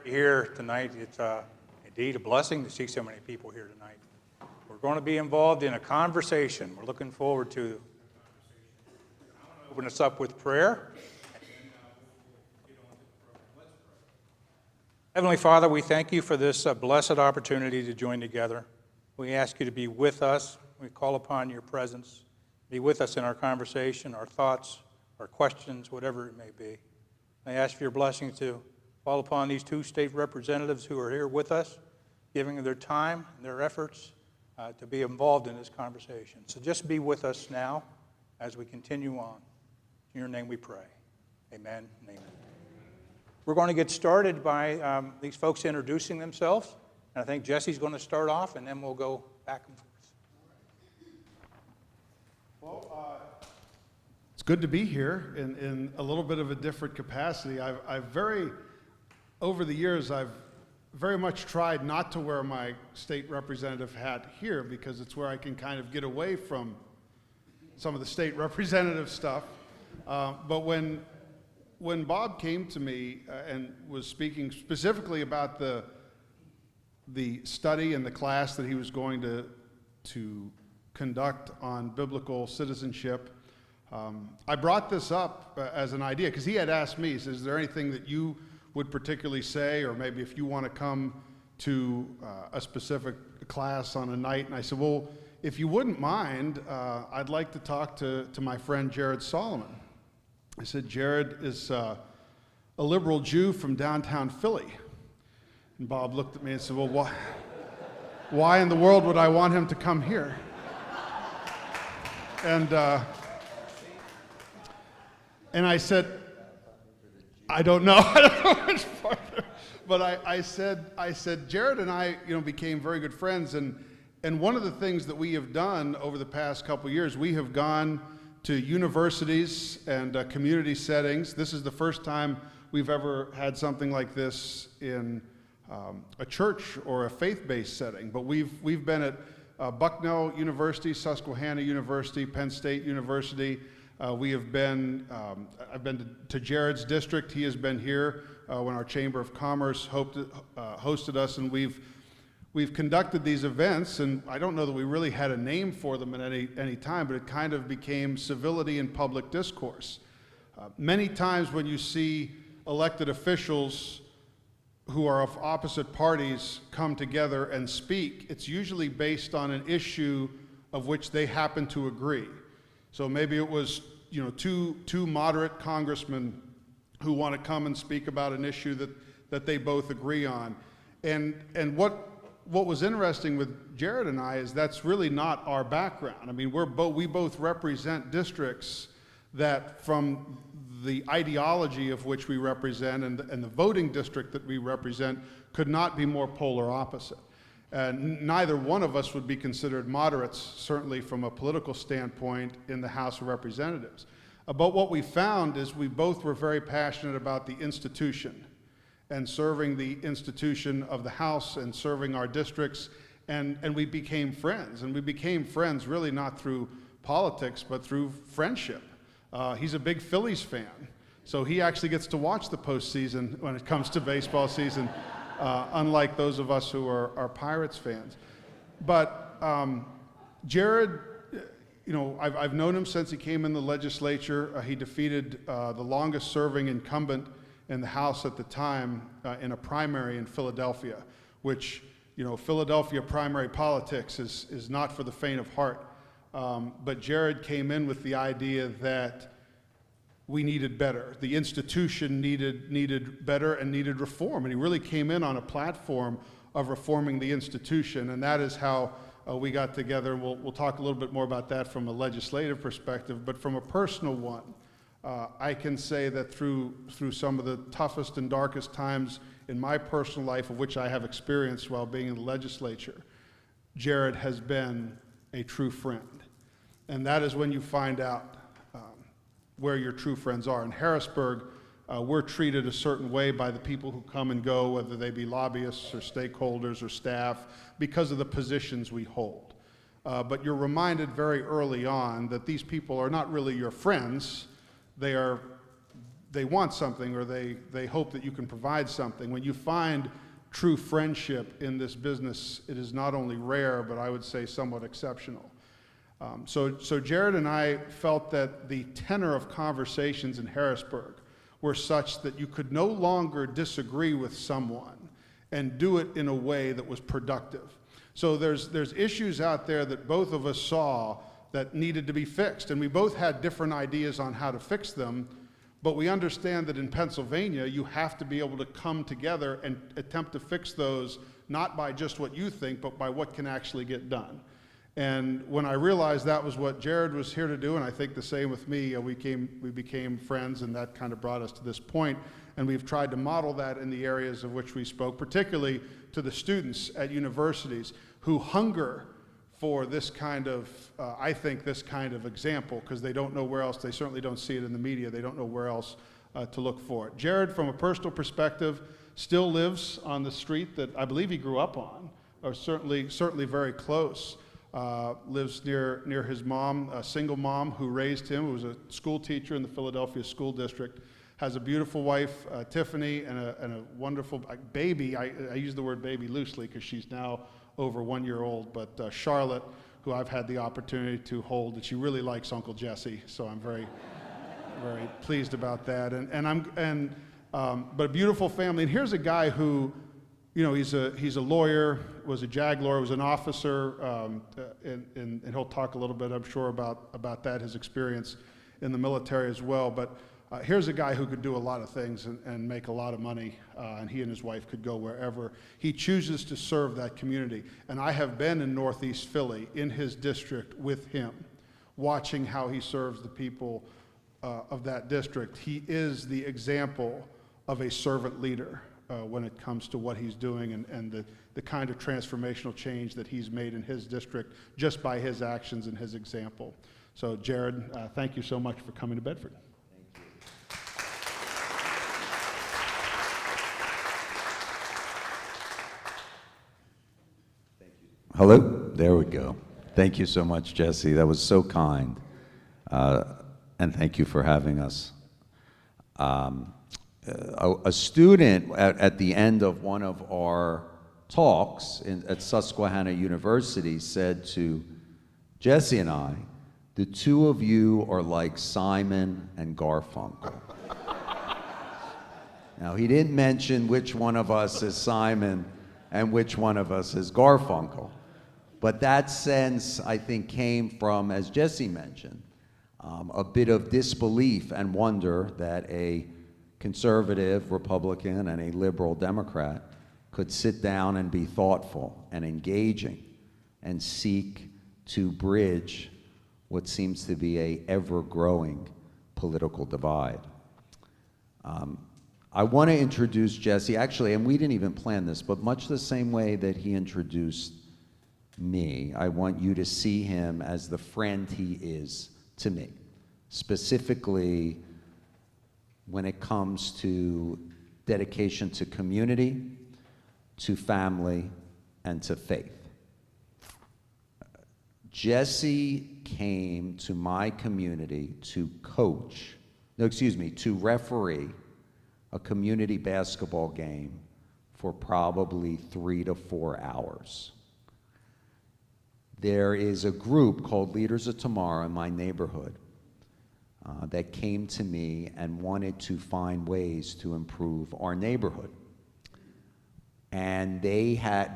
Here tonight. It's indeed a blessing to see so many people here tonight. We're going to be involved in a conversation. We're looking forward to open us up with prayer. Heavenly Father, we thank you for this blessed opportunity to join together. We ask you to be with us. We call upon your presence. Be with us in our conversation, our thoughts, our questions, whatever it may be. I ask for your blessing to fall upon these two state representatives who are here with us, giving their time and their efforts to be involved in this conversation. So just be with us now as we continue on. In your name we pray. Amen and amen. We're going to get started by these folks introducing themselves. And I think Jesse's going to start off, and then we'll go back and forth. Well, it's good to be here in a little bit of a different capacity. Over the years, I've very much tried not to wear my state representative hat here because it's where I can kind of get away from some of the state representative stuff. But when Bob came to me and was speaking specifically about the study and the class that he was going to conduct on biblical citizenship, I brought this up as an idea because he had asked me, he says, is there anything that you would particularly say, or maybe if you want to come to a specific class on a night? And I said, well, if you wouldn't mind, I'd like to talk to my friend Jared Solomon. I said, Jared is a liberal Jew from downtown Philly. And Bob looked at me and said, well, why in the world would I want him to come here? And I said, I don't know. I don't know much farther. But I said, Jared and I, became very good friends. And one of the things that we have done over the past couple of years, we have gone to universities and community settings. This is the first time we've ever had something like this in a church or a faith-based setting. But we've been at Bucknell University, Susquehanna University, Penn State University. We have been, I've been to Jared's district. He has been here when our Chamber of Commerce hosted us, and we've conducted these events, and I don't know that we really had a name for them at any time, but it kind of became civility in public discourse. Many times when you see elected officials who are of opposite parties come together and speak, it's usually based on an issue of which they happen to agree. So maybe it was, two moderate congressmen who want to come and speak about an issue that they both agree on. And what was interesting with Jared and I is that's really not our background. I mean, we both represent districts that, from the ideology of which we represent and the voting district that we represent, could not be more polar opposite. Neither one of us would be considered moderates, certainly from a political standpoint, in the House of Representatives. But what we found is we both were very passionate about the institution and serving the institution of the House and serving our districts, and we became friends. And we became friends really not through politics, but through friendship. He's a big Phillies fan, so he actually gets to watch the postseason when it comes to baseball season. Unlike those of us who are Pirates fans. But Jared, I've known him since he came in the legislature. He defeated the longest serving incumbent in the House at the time in a primary in Philadelphia, which, Philadelphia primary politics is not for the faint of heart. But Jared came in with the idea that we needed better. The institution needed better and needed reform. And he really came in on a platform of reforming the institution. And that is how we got together. We'll talk a little bit more about that from a legislative perspective. But from a personal one, I can say that through some of the toughest and darkest times in my personal life, of which I have experienced while being in the legislature, Jared has been a true friend. And that is when you find out where your true friends are. In Harrisburg, we're treated a certain way by the people who come and go, whether they be lobbyists or stakeholders or staff, because of the positions we hold. But you're reminded very early on that these people are not really your friends. They are they want something, or they hope that you can provide something. When you find true friendship in this business, it is not only rare, but I would say somewhat exceptional. So Jared and I felt that the tenor of conversations in Harrisburg were such that you could no longer disagree with someone and do it in a way that was productive. So there's issues out there that both of us saw that needed to be fixed, and we both had different ideas on how to fix them, but we understand that in Pennsylvania, you have to be able to come together and attempt to fix those, not by just what you think, but by what can actually get done. And when I realized that was what Jared was here to do, and I think the same with me, we became friends, and that kind of brought us to this point. And we've tried to model that in the areas of which we spoke, particularly to the students at universities who hunger for this kind of, I think, this kind of example, because they don't know where else, they certainly don't see it in the media, they don't know where else to look for it. Jared, from a personal perspective, still lives on the street that I believe he grew up on, or certainly very close. Lives near his mom, a single mom who raised him, who was a school teacher in the Philadelphia School District, has a beautiful wife, Tiffany, and a wonderful baby. I use the word baby loosely because she's now over 1 year old, but Charlotte, who I've had the opportunity to hold, and she really likes Uncle Jesse, so I'm very pleased about that. But a beautiful family. And here's a guy who, you know, he's a lawyer, was a JAG lawyer, was an officer, and he'll talk a little bit, I'm sure, about that, his experience in the military as well. But here's a guy who could do a lot of things and make a lot of money, and he and his wife could go wherever. He chooses to serve that community. And I have been in Northeast Philly, in his district, with him, watching how he serves the people of that district. He is the example of a servant leader. When it comes to what he's doing and the kind of transformational change that he's made in his district just by his actions and his example. So Jared, thank you so much for coming to Bedford. Thank you. Hello? There we go. Thank you so much, Jesse. That was so kind. And thank you for having us. A student at the end of one of our talks at Susquehanna University said to Jesse and I, "The two of you are like Simon and Garfunkel." Now, he didn't mention which one of us is Simon and which one of us is Garfunkel. But that sense, I think, came from, as Jesse mentioned, a bit of disbelief and wonder that a conservative Republican and a liberal Democrat could sit down and be thoughtful and engaging and seek to bridge what seems to be an ever-growing political divide. I want to introduce Jesse, actually, and we didn't even plan this, but much the same way that he introduced me. I want you to see him as the friend he is to me, specifically when it comes to dedication to community, to family, and to faith. Jesse came to my community to referee a community basketball game for probably 3 to 4 hours. There is a group called Leaders of Tomorrow in my neighborhood that came to me and wanted to find ways to improve our neighborhood. And they have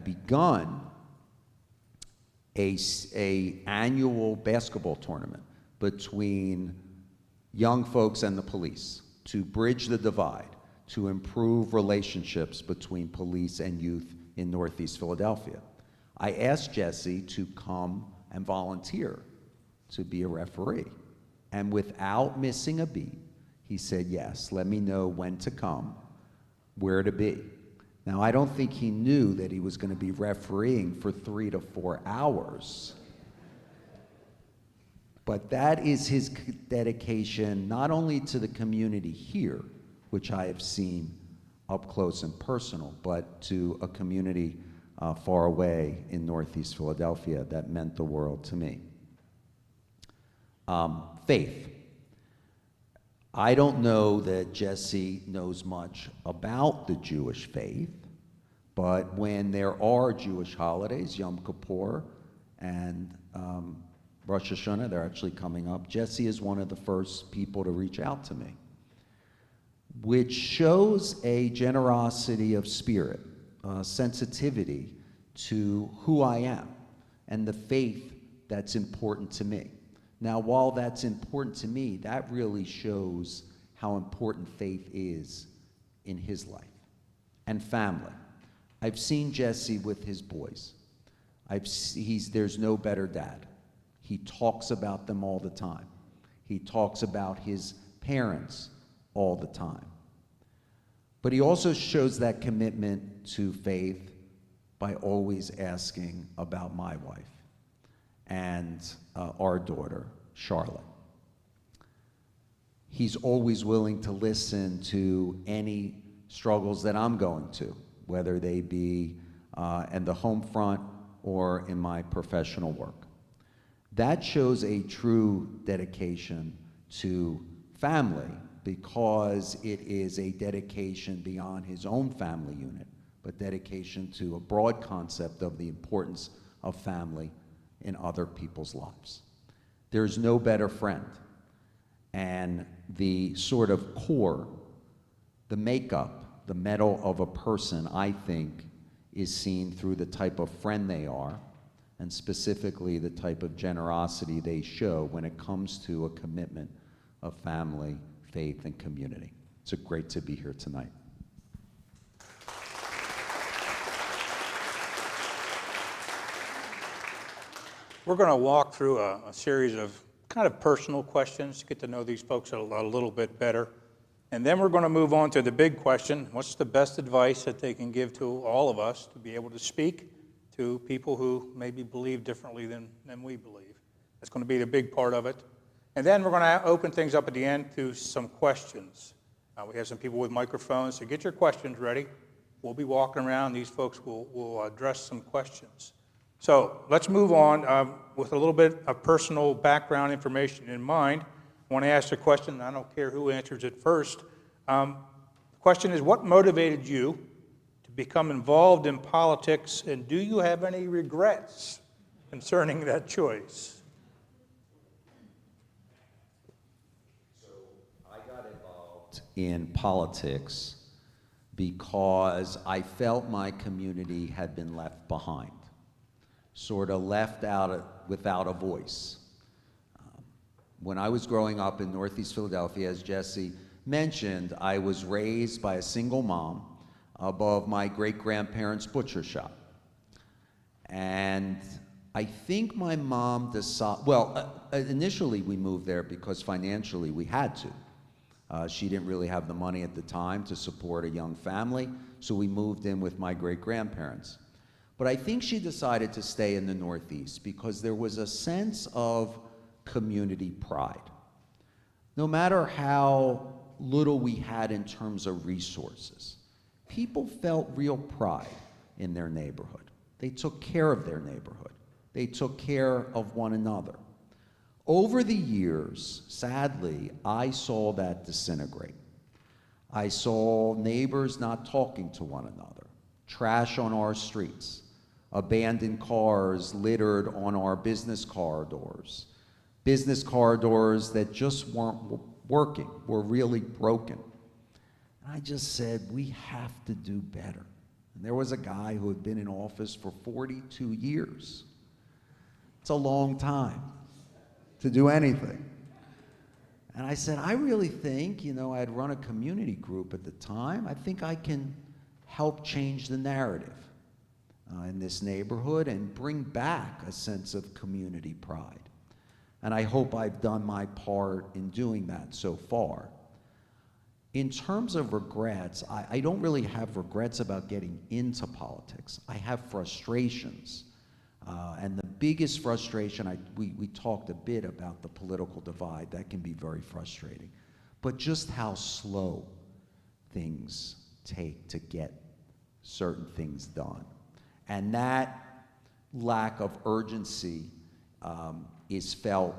begun a annual basketball tournament between young folks and the police to bridge the divide, to improve relationships between police and youth in Northeast Philadelphia. I asked Jesse to come and volunteer to be a referee. And without missing a beat, he said, yes, let me know when to come, where to be. Now, I don't think he knew that he was going to be refereeing for 3 to 4 hours. But that is his dedication not only to the community here, which I have seen up close and personal, but to a community far away in Northeast Philadelphia that meant the world to me. Faith. I don't know that Jesse knows much about the Jewish faith, but when there are Jewish holidays, Yom Kippur and Rosh Hashanah, they're actually coming up, Jesse is one of the first people to reach out to me, which shows a generosity of spirit, sensitivity to who I am and the faith that's important to me. Now, while that's important to me, that really shows how important faith is in his life and family. I've seen Jesse with his boys. There's no better dad. He talks about them all the time. He talks about his parents all the time. But he also shows that commitment to faith by always asking about my wife and our daughter, Charlotte. He's always willing to listen to any struggles that I'm going to, whether they be in the home front or in my professional work. That shows a true dedication to family, because it is a dedication beyond his own family unit, but dedication to a broad concept of the importance of family in other people's lives. There's no better friend. And the sort of core, the makeup, the metal of a person, I think, is seen through the type of friend they are, and specifically the type of generosity they show when it comes to a commitment of family, faith, and community. It's great to be here tonight. We're going to walk through a series of kind of personal questions to get to know these folks a little bit better. And then we're going to move on to the big question: what's the best advice that they can give to all of us to be able to speak to people who maybe believe differently than we believe? That's going to be the big part of it. And then we're going to open things up at the end to some questions. We have some people with microphones, so get your questions ready. We'll be walking around. These folks will address some questions. So let's move on with a little bit of personal background information in mind. I want to ask a question. I don't care who answers it first. The question is, what motivated you to become involved in politics, and do you have any regrets concerning that choice? In politics because I felt my community had been left behind, sort of left out without a voice. When I was growing up in Northeast Philadelphia, as Jesse mentioned, I was raised by a single mom above my great-grandparents' butcher shop. And I think my mom decided, initially we moved there because financially we had to. She didn't really have the money at the time to support a young family, so we moved in with my great-grandparents. But I think she decided to stay in the Northeast because there was a sense of community pride. No matter how little we had in terms of resources, people felt real pride in their neighborhood. They took care of their neighborhood. They took care of one another. Over the years, sadly, I saw that disintegrate. I saw neighbors not talking to one another, trash on our streets, abandoned cars littered on our business corridors that just weren't working, were really broken. And I just said, we have to do better. And there was a guy who had been in office for 42 years. It's a long time to do anything. And I said, I really think, I had run a community group at the time. I think I can help change the narrative in this neighborhood and bring back a sense of community pride. And I hope I've done my part in doing that so far. In terms of regrets, I don't really have regrets about getting into politics. I have frustrations. And the biggest frustration, we talked a bit about the political divide. That can be very frustrating. But just how slow things take to get certain things done. And that lack of urgency is felt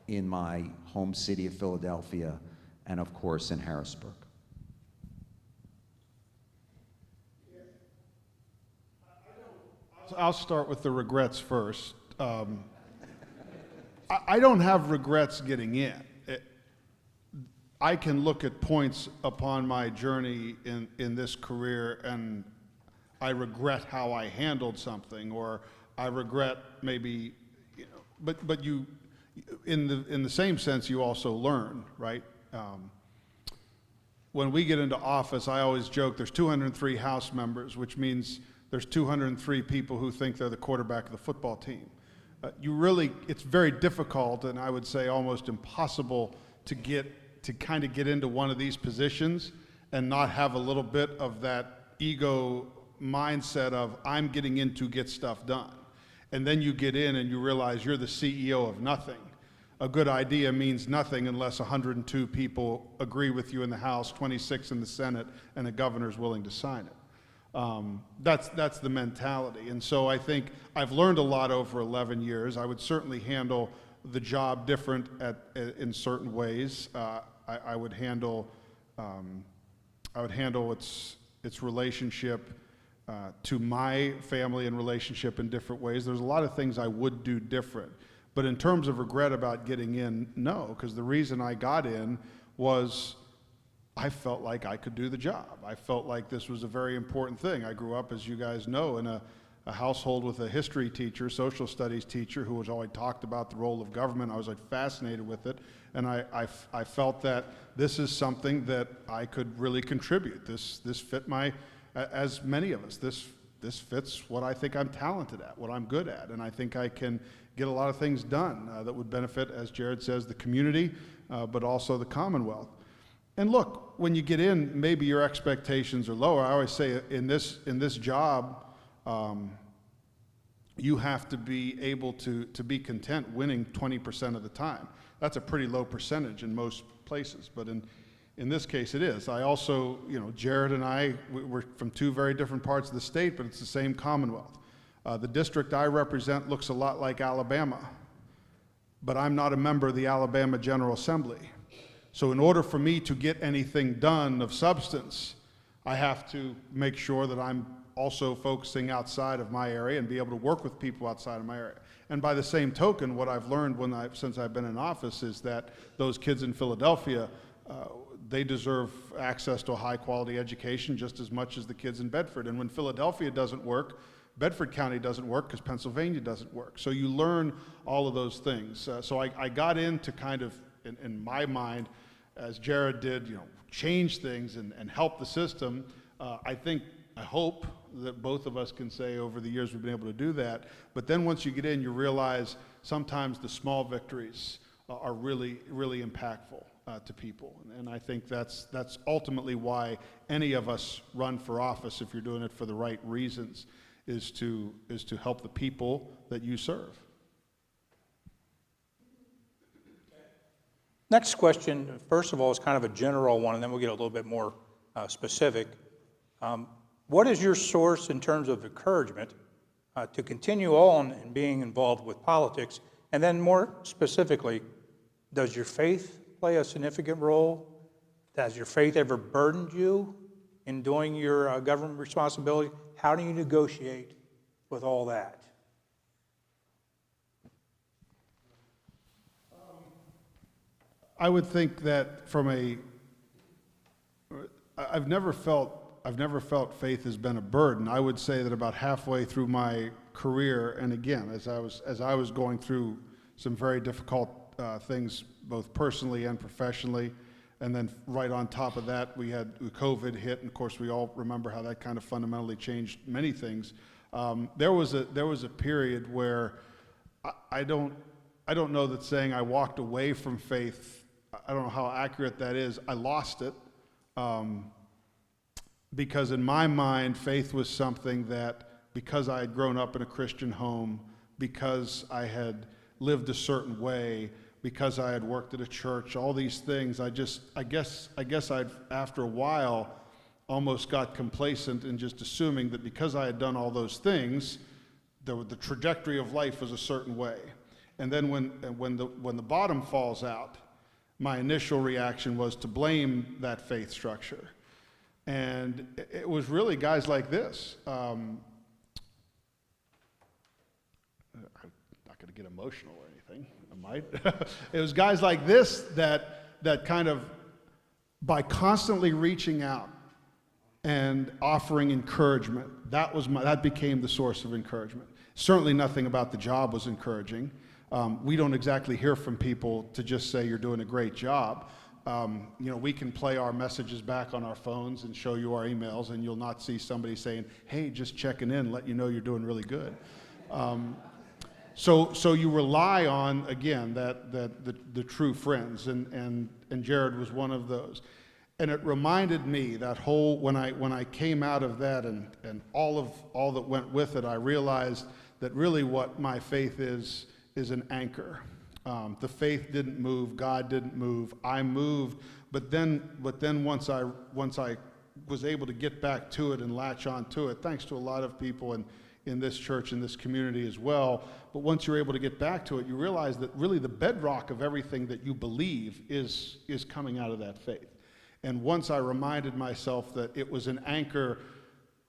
in my home city of Philadelphia and of course in Harrisburg. I'll start with the regrets first. I don't have regrets getting in. I can look at points upon my journey in this career and I regret how I handled something, or I regret maybe, you know, but you, in the same sense, you also learn, right? When we get into office, I always joke there's 203 House members, which means there's 203 people who think they're the quarterback of the football team. It's very difficult, and I would say almost impossible to kind of get into one of these positions and not have a little bit of that ego mindset of I'm getting in to get stuff done. And then you get in and you realize you're the CEO of nothing. A good idea means nothing unless 102 people agree with you in the House, 26 in the Senate, and the governor's willing to sign it. That's the mentality. And so I think I've learned a lot over 11 years. I would certainly handle the job different in certain ways. I would handle its relationship to my family and relationship in different ways. There's a lot of things I would do different. But in terms of regret about getting in, no, because the reason I got in was I felt like I could do the job. I felt like this was a very important thing. I grew up, as you guys know, in a household with a history teacher, social studies teacher, who was always talked about the role of government. I was like fascinated with it, and I felt that this is something that I could really contribute. This fit as many of us, this fits what I think I'm talented at, what I'm good at, and I think I can get a lot of things done that would benefit, as Jared says, the community, but also the Commonwealth. And look, when you get in, maybe your expectations are lower. I always say in this job, you have to be able to be content winning 20% of the time. That's a pretty low percentage in most places, but in this case it is. I also, Jared and I, we're from two very different parts of the state, but it's the same Commonwealth. The district I represent looks a lot like Alabama, but I'm not a member of the Alabama General Assembly. So in order for me to get anything done of substance, I have to make sure that I'm also focusing outside of my area and be able to work with people outside of my area. And by the same token, what I've learned since I've been in office is that those kids in Philadelphia, they deserve access to a high quality education just as much as the kids in Bedford. And when Philadelphia doesn't work, Bedford County doesn't work because Pennsylvania doesn't work. So you learn all of those things. So I got into kind of, in my mind, as Jared did, change things and help the system. I hope that both of us can say over the years we've been able to do that. But then once you get in, you realize sometimes the small victories are really, really impactful to people. And I think that's ultimately why any of us run for office, if you're doing it for the right reasons, is to help the people that you serve. Next question, first of all, is kind of a general one, and then we'll get a little bit more specific. What is your source in terms of encouragement to continue on in being involved with politics? And then more specifically, does your faith play a significant role? Has your faith ever burdened you in doing your government responsibility? How do you negotiate with all that? I would think that I've never felt faith has been a burden. I would say that about halfway through my career, and again, as I was going through some very difficult things, both personally and professionally, and then right on top of that, we had COVID hit, and of course, we all remember how that kind of fundamentally changed many things. There was a period where I don't know that saying I walked away from faith. I don't know how accurate that is. I lost it. Because in my mind, faith was something that, because I had grown up in a Christian home, because I had lived a certain way, because I had worked at a church, all these things, I guess I'd, after a while, almost got complacent in just assuming that because I had done all those things, the trajectory of life was a certain way. And then when the bottom falls out, my initial reaction was to blame that faith structure. And it was really guys like this. I'm not going to get emotional or anything. I might. It was guys like this that kind of, by constantly reaching out and offering encouragement, that became the source of encouragement. Certainly nothing about the job was encouraging. We don't exactly hear from people to just say you're doing a great job. We can play our messages back on our phones and show you our emails, and you'll not see somebody saying, hey, just checking in, let you know you're doing really good. So you rely on, again, the true friends, and Jared was one of those. And it reminded me that whole, when I came out of that and all that went with it, I realized that really what my faith is an anchor. The faith didn't move, God didn't move, I moved, but then once I was able to get back to it and latch on to it, thanks to a lot of people in this church, in this community as well, but once you're able to get back to it, you realize that really the bedrock of everything that you believe is coming out of that faith. And once I reminded myself that it was an anchor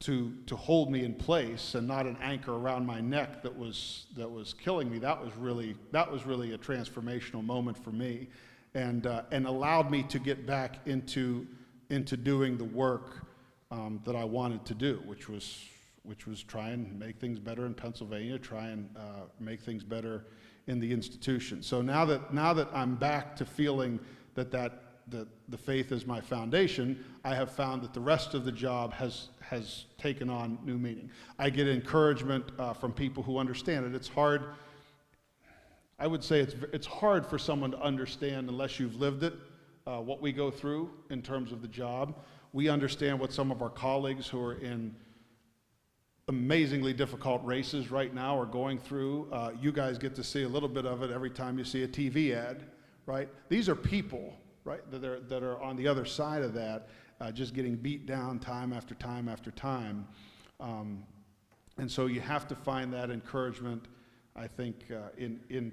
to hold me in place and not an anchor around my neck that was killing me, that was really a transformational moment for me, and allowed me to get back into doing the work that I wanted to do, which was try and make things better in Pennsylvania, try and make things better in the institution. So now that I'm back to feeling that the faith is my foundation, I have found that the rest of the job has taken on new meaning. I get encouragement from people who understand it. It's hard. I would say it's hard for someone to understand unless you've lived it, what we go through in terms of the job. We understand what some of our colleagues who are in amazingly difficult races right now are going through. You guys get to see a little bit of it every time you see a TV ad, right? These are people, right, that are on the other side of that, just getting beat down time after time after time. And so you have to find that encouragement, I think, in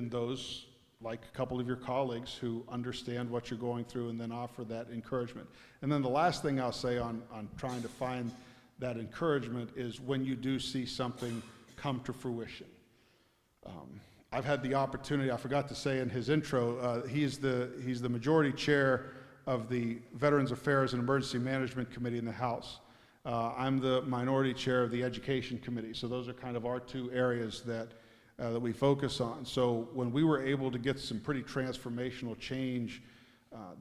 those, like a couple of your colleagues who understand what you're going through and then offer that encouragement. And then the last thing I'll say on trying to find that encouragement is when you do see something come to fruition. I've had the opportunity, I forgot to say in his intro, he's the majority chair of the Veterans Affairs and Emergency Management Committee in the House. I'm the minority chair of the Education Committee, so those are kind of our two areas that we focus on. So when we were able to get some pretty transformational change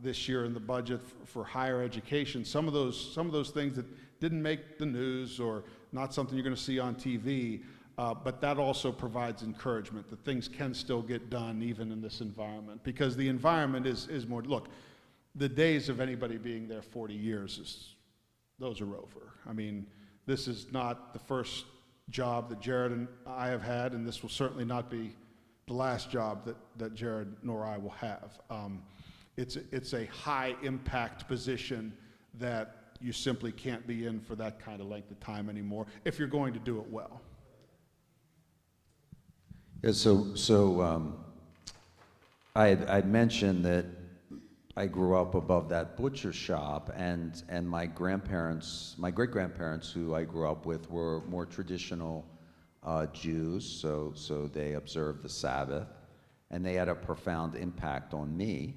this year in the budget for higher education, some of those things that didn't make the news or not something you're going to see on TV, but that also provides encouragement that things can still get done even in this environment, because the environment is more, look, the days of anybody being there 40 years, those are over. I mean, this is not the first job that Jared and I have had, and this will certainly not be the last job that Jared nor I will have. It's a high impact position that you simply can't be in for that kind of length of time anymore if you're going to do it well. Yeah, so I'd mentioned that I grew up above that butcher shop, and my grandparents, my great-grandparents who I grew up with were more traditional Jews, so they observed the Sabbath, and they had a profound impact on me.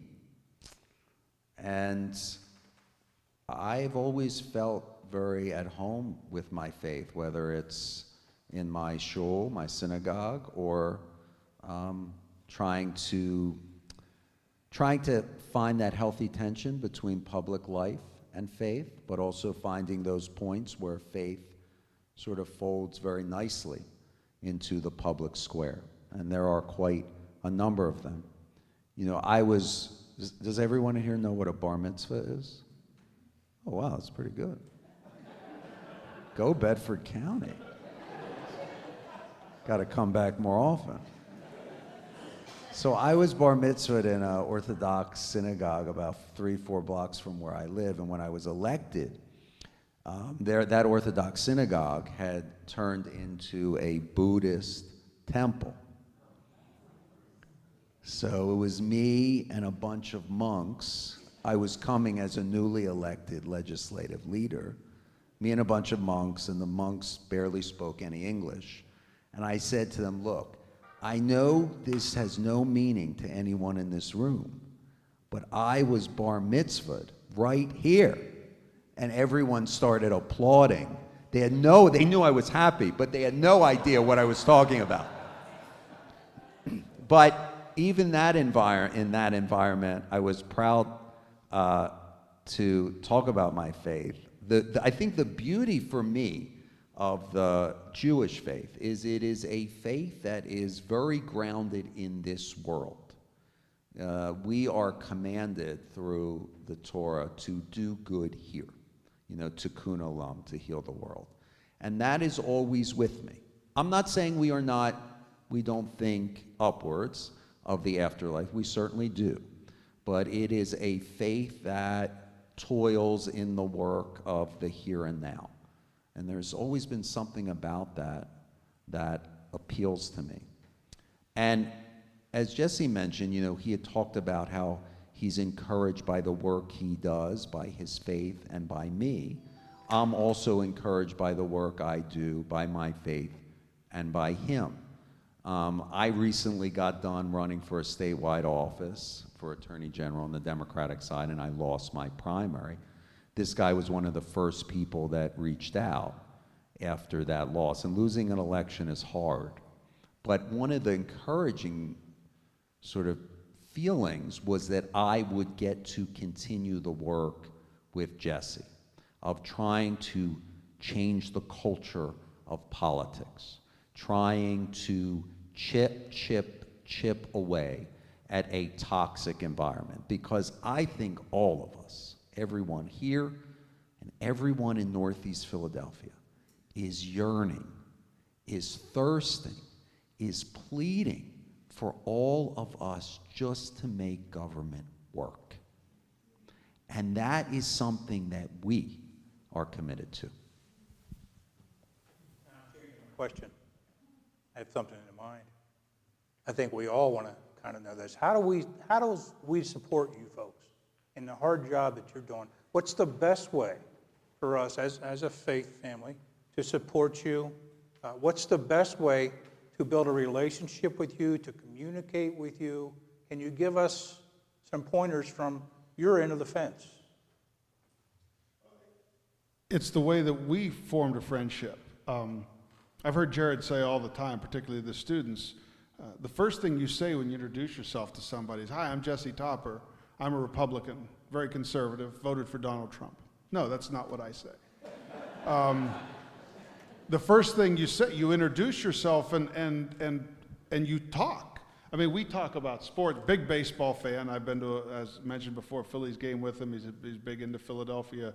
And I've always felt very at home with my faith, whether it's in my shul, my synagogue, or trying to find that healthy tension between public life and faith, but also finding those points where faith sort of folds very nicely into the public square. And there are quite a number of them. You know, does everyone here know what a bar mitzvah is? Oh, wow, that's pretty good. Go Bedford County. Got to come back more often. So I was bar mitzvahed in an Orthodox synagogue about 3-4 blocks from where I live, and when I was elected, that Orthodox synagogue had turned into a Buddhist temple. So it was me and a bunch of monks. I was coming as a newly elected legislative leader. Me and a bunch of monks, and the monks barely spoke any English. And I said to them, look, I know this has no meaning to anyone in this room, but I was bar mitzvahed right here. And everyone started applauding. They knew I was happy, but they had no idea what I was talking about. But even in that environment, I was proud to talk about my faith. I think the beauty for me of the Jewish faith is it is a faith that is very grounded in this world. We are commanded through the Torah to do good here, tikkun olam, to heal the world. And that is always with me. I'm not saying we don't think upwards of the afterlife. We certainly do. But it is a faith that toils in the work of the here and now. And there's always been something about that appeals to me. And as Jesse mentioned, he had talked about how he's encouraged by the work he does, by his faith, and by me. I'm also encouraged by the work I do, by my faith, and by him. I recently got done running for a statewide office for Attorney General on the Democratic side, and I lost my primary. This guy was one of the first people that reached out after that loss, and losing an election is hard. But one of the encouraging sort of feelings was that I would get to continue the work with Jesse of trying to change the culture of politics, trying to chip away at a toxic environment. Because I think all of us, everyone here and everyone in Northeast Philadelphia, is yearning, is thirsting, is pleading for all of us just to make government work. And that is something that we are committed to. Question. I have something in mind. I think we all want to kind of know this. How do we support you folks in the hard job that you're doing? What's the best way for us as a faith family to support you? What's the best way to build a relationship with you, to communicate with you? Can you give us some pointers from your end of the fence? It's the way that we formed a friendship. I've heard Jared say all the time, particularly the students, the first thing you say when you introduce yourself to somebody is, "Hi, I'm Jesse Topper. I'm a Republican, very conservative, voted for Donald Trump." No, that's not what I say. The first thing you say, you introduce yourself and you talk. I mean, we talk about sports. Big baseball fan. I've been to, as mentioned before, a Phillies game with him. He's big into Philadelphia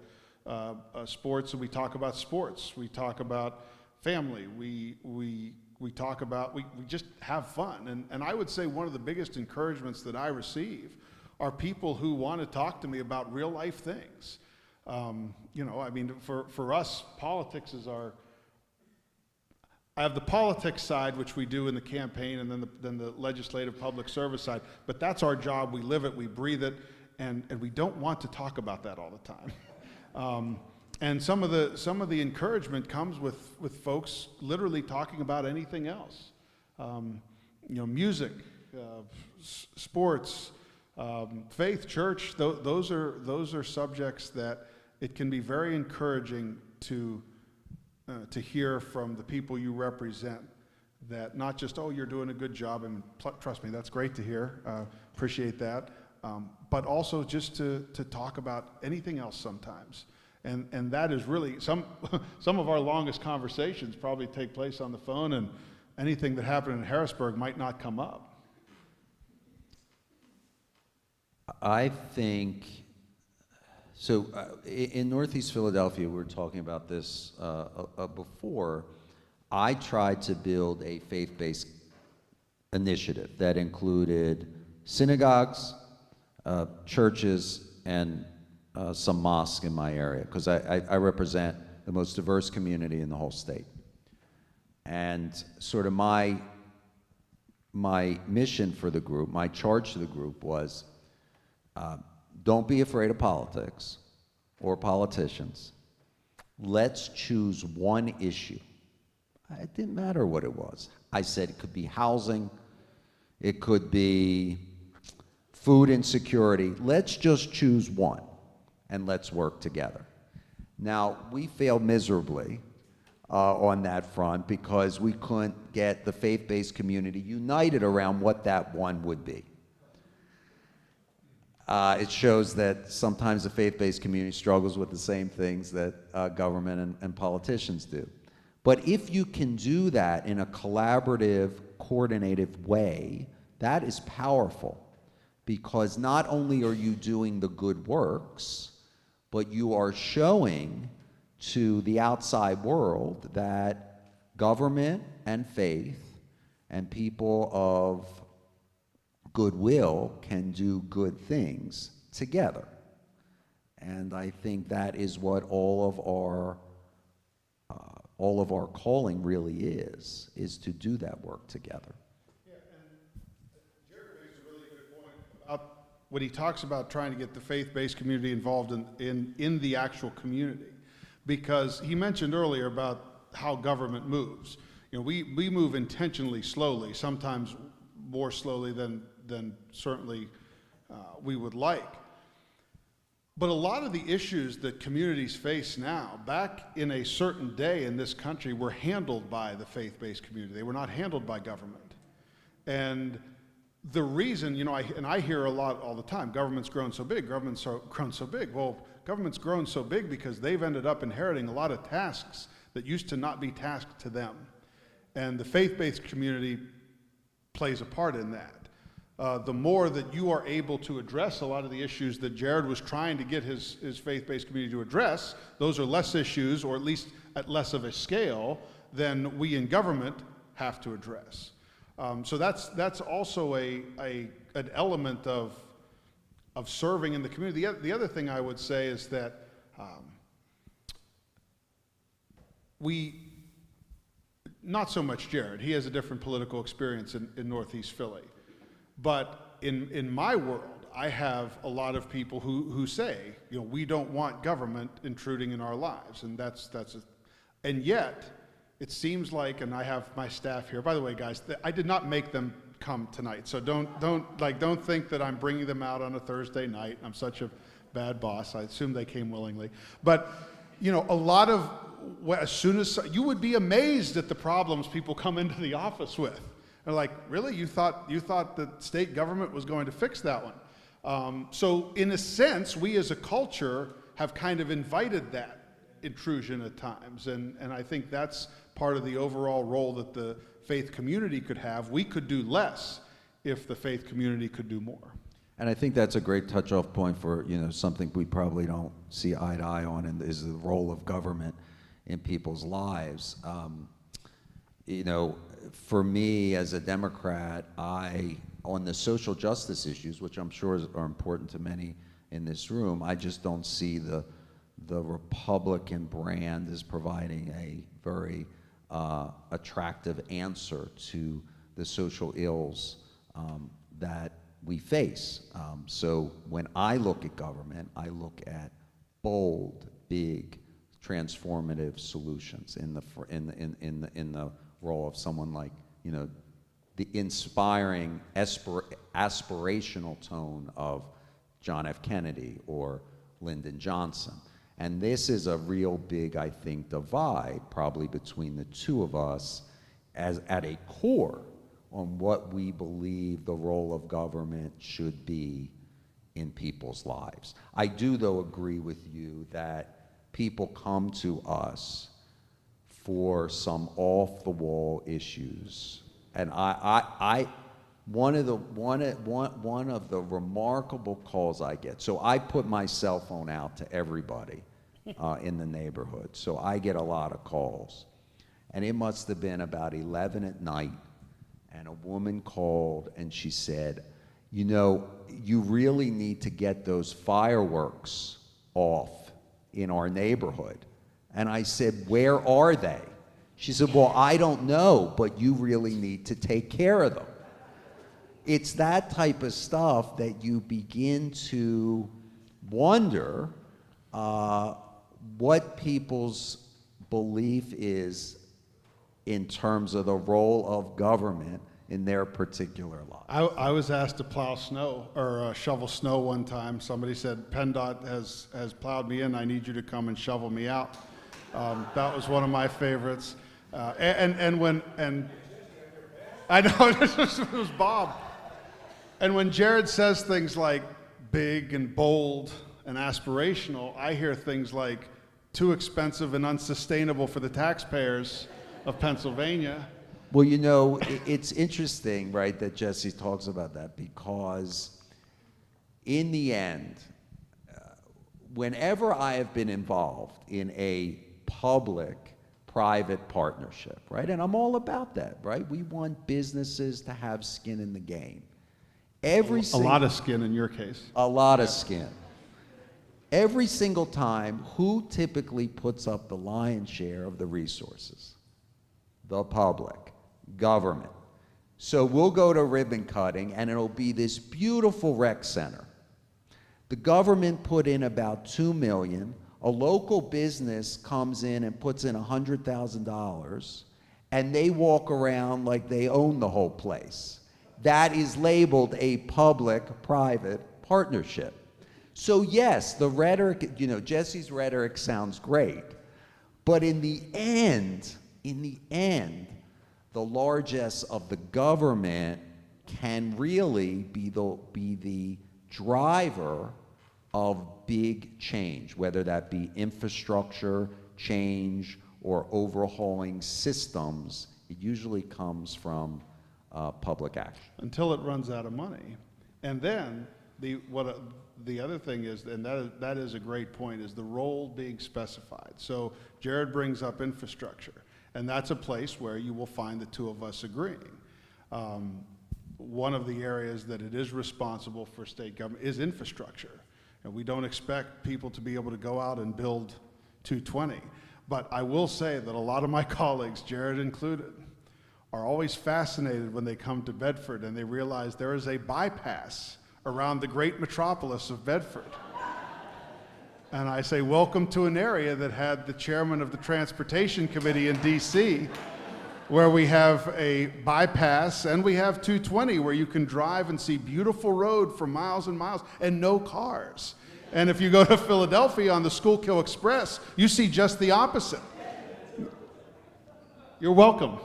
sports, and we talk about sports. We talk about family. We talk about, we just have fun. And I would say one of the biggest encouragements that I receive are people who want to talk to me about real life things. I mean, for us, politics is I have the politics side, which we do in the campaign, and then the legislative public service side. But that's our job. We live it, we breathe it, and we don't want to talk about that all the time. And some of the encouragement comes with folks literally talking about anything else. Music, sports, faith, church. Those are subjects that it can be very encouraging to hear from the people you represent. That not just, oh, you're doing a good job, and trust me, that's great to hear. Appreciate that. But also just to talk about anything else sometimes. And that is really, some of our longest conversations probably take place on the phone, and anything that happened in Harrisburg might not come up. I think, so in Northeast Philadelphia, we were talking about this before, I tried to build a faith-based initiative that included synagogues, churches, and some mosques in my area, because I represent the most diverse community in the whole state. And sort of my my mission for the group, my charge to the group was, don't be afraid of politics or politicians. Let's choose one issue. It didn't matter what it was. I said it could be housing, it could be food insecurity. Let's just choose one and let's work together. Now, we failed miserably on that front because we couldn't get the faith-based community united around what that one would be. It shows that sometimes the faith-based community struggles with the same things that government and politicians do. But if you can do that in a collaborative, coordinated way, that is powerful, because not only are you doing the good works, but you are showing to the outside world that government and faith and people of goodwill can do good things together. And I think that is what all of our calling really is to do that work together. Yeah, and Jared makes a really good point about when he talks about trying to get the faith-based community involved in the actual community. Because he mentioned earlier about how government moves. You know, we move intentionally slowly, sometimes more slowly than certainly we would like. But a lot of the issues that communities face now, back in a certain day in this country, were handled by the faith-based community. They were not handled by government. And the reason, you know, I hear a lot all the time, government's grown so big, government's grown so big. Well, government's grown so big because they've ended up inheriting a lot of tasks that used to not be tasked to them. And the faith-based community plays a part in that. The more that you are able to address a lot of the issues that Jared was trying to get his faith-based community to address, those are less issues, or at least at less of a scale, than we in government have to address. So that's also an element of serving in the community. The other thing I would say is that not so much Jared, he has a different political experience in Northeast Philly. But in my world, I have a lot of people who say, you know, we don't want government intruding in our lives, and and yet it seems like, and I have my staff here. By the way, guys, I did not make them come tonight, so don't think that I'm bringing them out on a Thursday night. I'm such a bad boss. I assume they came willingly. But you know, a lot of, as soon as you would be amazed at the problems people come into the office with. They're like, really? You thought the state government was going to fix that one? So in a sense, we as a culture have kind of invited that intrusion at times, and I think that's part of the overall role that the faith community could have. We could do less if the faith community could do more. And I think that's a great touch-off point for, you know, something we probably don't see eye to eye on, and is the role of government in people's lives. You know, for me as a Democrat, on the social justice issues, which I'm sure are important to many in this room, I just don't see the Republican brand as providing a very attractive answer to the social ills that we face. So when I look at government, I look at bold, big, transformative solutions in the role of someone like, you know, the inspiring, aspirational tone of John F. Kennedy or Lyndon Johnson. And this is a real big, I think, divide probably between the two of us as at a core on what we believe the role of government should be in people's lives. I do, though, agree with you that people come to us for some off-the-wall issues, and one of the remarkable calls I get. So I put my cell phone out to everybody in the neighborhood, so I get a lot of calls, and it must have been about 11 at night, and a woman called and she said, you know, you really need to get those fireworks off in our neighborhood. And I said, where are they? She said, well, I don't know, but you really need to take care of them. it's that type of stuff that you begin to wonder what people's belief is in terms of the role of government in their particular life. I was asked to plow snow or shovel snow one time. Somebody said, PennDOT has plowed me in. I need you to come and shovel me out. That was one of my favorites. And I know this was Bob. And when Jared says things like big and bold and aspirational, I hear things like too expensive and unsustainable for the taxpayers of Pennsylvania. Well, you know, it's interesting, right, that Jesse talks about that, because in the end, whenever I have been involved in a public-private partnership, right, and I'm all about that, right? We want businesses to have skin in the game. A lot of skin in your case. A lot of skin. Every single time, who typically puts up the lion's share of the resources? The public, government. So we'll go to ribbon cutting, and it'll be this beautiful rec center. The government put in about $2 million. A local business comes in and puts in $100,000, and they walk around like they own the whole place. That is labeled a public-private partnership. So yes, the rhetoric, you know, Jesse's rhetoric sounds great, but in the end, the largesse of the government can really be the driver of big change, whether that be infrastructure change or overhauling systems. It usually comes from public action. Until it runs out of money. And then the other thing is, and that is a great point, is the role being specified. So Jared brings up infrastructure, and that's a place where you will find the two of us agreeing. One of the areas that it is responsible for state government is infrastructure. And we don't expect people to be able to go out and build 220. But I will say that a lot of my colleagues, Jared included, are always fascinated when they come to Bedford and they realize there is a bypass around the great metropolis of Bedford. And I say, welcome to an area that had the chairman of the Transportation Committee in DC, where we have a bypass and we have 220 where you can drive and see beautiful road for miles and miles and no cars. And if you go to Philadelphia on the Schuylkill Express, you see just the opposite. You're welcome.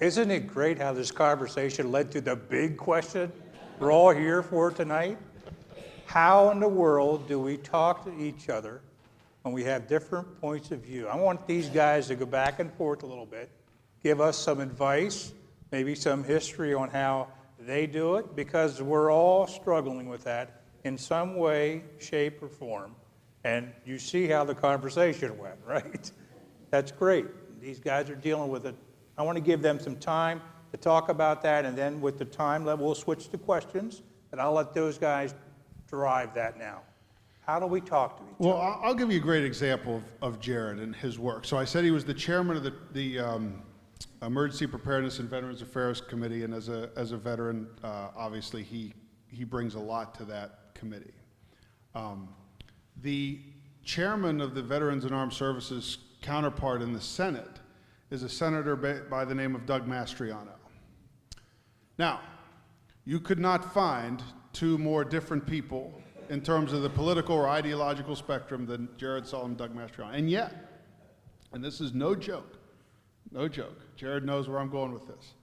Isn't it great how this conversation led to the big question we're all here for tonight? How in the world do we talk to each other when we have different points of view? I want these guys to go back and forth a little bit, give us some advice, maybe some history on how they do it, because we're all struggling with that in some way, shape, or form. And you see how the conversation went, right? That's great. These guys are dealing with it. I want to give them some time to talk about that, and then with the time level, we'll switch to questions, and I'll let those guys drive that now. How do we talk to each other? Well, I'll give you a great example of Jared and his work. So I said he was the chairman of the Emergency Preparedness and Veterans Affairs Committee, and as a veteran, obviously he brings a lot to that committee. The chairman of the Veterans and Armed Services counterpart in the Senate is a senator by the name of Doug Mastriano. Now, you could not find two more different people in terms of the political or ideological spectrum than Jared Solomon and Doug Mastriano. And yet, and this is no joke, Jared knows where I'm going with this.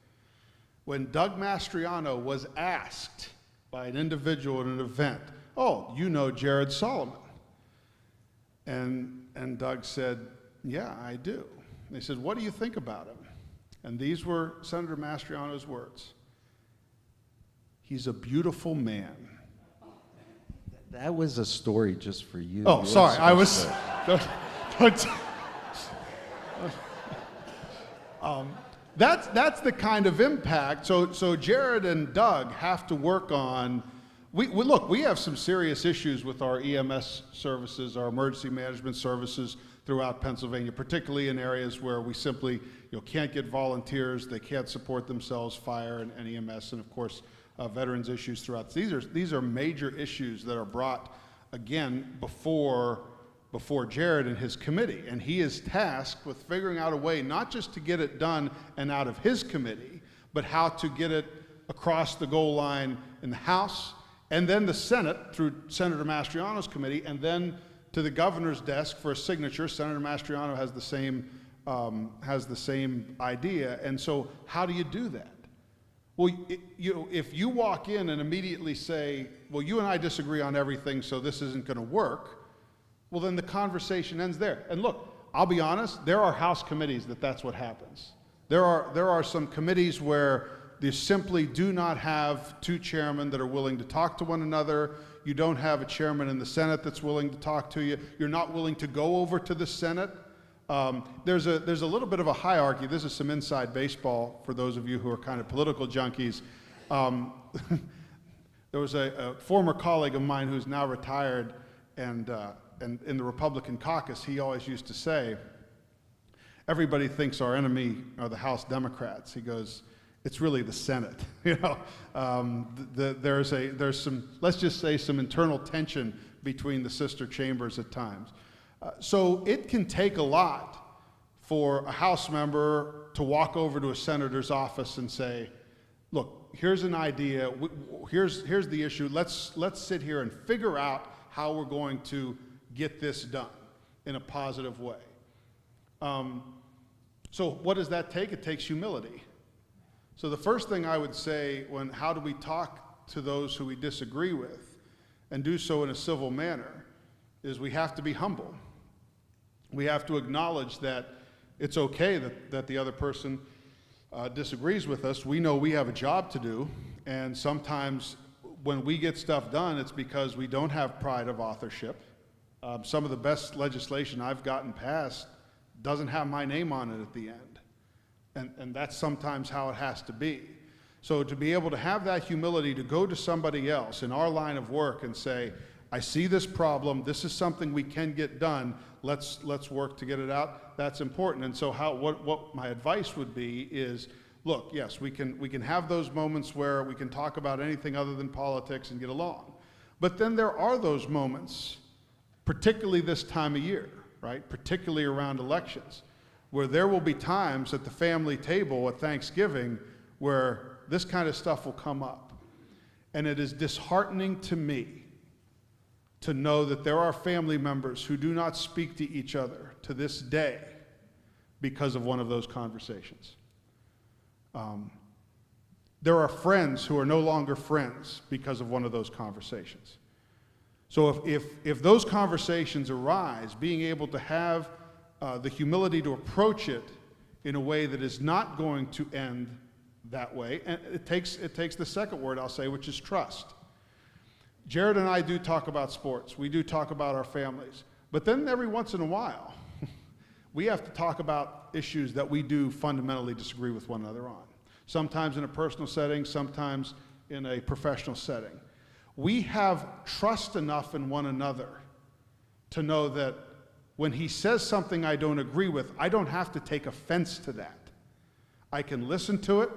When Doug Mastriano was asked by an individual at an event, oh, you know Jared Solomon. And Doug said, yeah, I do. They said, what do you think about him? And these were Senator Mastriano's words. He's a beautiful man. That was a story just for you. Oh, sorry, I was... That's the kind of impact. So Jared and Doug have to work on... Look, we have some serious issues with our EMS services, our emergency management services, throughout Pennsylvania, particularly in areas where we simply can't get volunteers, they can't support themselves, fire and EMS, and of course veterans issues throughout. These are major issues that are brought again before Jared and his committee, and he is tasked with figuring out a way not just to get it done and out of his committee, but how to get it across the goal line in the House, and then the Senate through Senator Mastriano's committee, and then to the governor's desk for a signature. Senator Mastriano has the same idea, and so how do you do that? Well, if you walk in and immediately say, well, you and I disagree on everything, so this isn't going to work, well, then the conversation ends there. And look, I'll be honest, there are House committees that's what happens. There are some committees where you simply do not have two chairmen that are willing to talk to one another. You don't have a chairman in the Senate that's willing to talk to you. You're not willing to go over to the Senate. There's a little bit of a hierarchy. This is some inside baseball for those of you who are kind of political junkies. There was a former colleague of mine who's now retired, and in the Republican caucus, he always used to say, everybody thinks our enemy are the House Democrats. He goes, it's really the Senate. There's some, let's just say, some internal tension between the sister chambers at times. So it can take a lot for a House member to walk over to a senator's office and say, look, here's an idea, here's the issue, let's sit here and figure out how we're going to get this done in a positive way. So what does that take? It takes humility. So the first thing I would say how do we talk to those who we disagree with and do so in a civil manner is we have to be humble. We have to acknowledge that it's okay that the other person disagrees with us. We know we have a job to do, and sometimes when we get stuff done, it's because we don't have pride of authorship. Some of the best legislation I've gotten passed doesn't have my name on it at the end. And that's sometimes how it has to be. So to be able to have that humility to go to somebody else in our line of work and say, I see this problem, this is something we can get done, let's work to get it out, that's important. And so what my advice would be is, look, yes, we can have those moments where we can talk about anything other than politics and get along. But then there are those moments, particularly this time of year, right? Particularly around elections, where there will be times at the family table at Thanksgiving where this kind of stuff will come up. And it is disheartening to me to know that there are family members who do not speak to each other to this day because of one of those conversations. There are friends who are no longer friends because of one of those conversations. So if those conversations arise, being able to have the humility to approach it in a way that is not going to end that way, and it takes the second word I'll say, which is trust. Jared and I do talk about sports. We do talk about our families. But then every once in a while, we have to talk about issues that we do fundamentally disagree with one another on. Sometimes in a personal setting, sometimes in a professional setting. We have trust enough in one another to know that when he says something I don't agree with, I don't have to take offense to that. I can listen to it,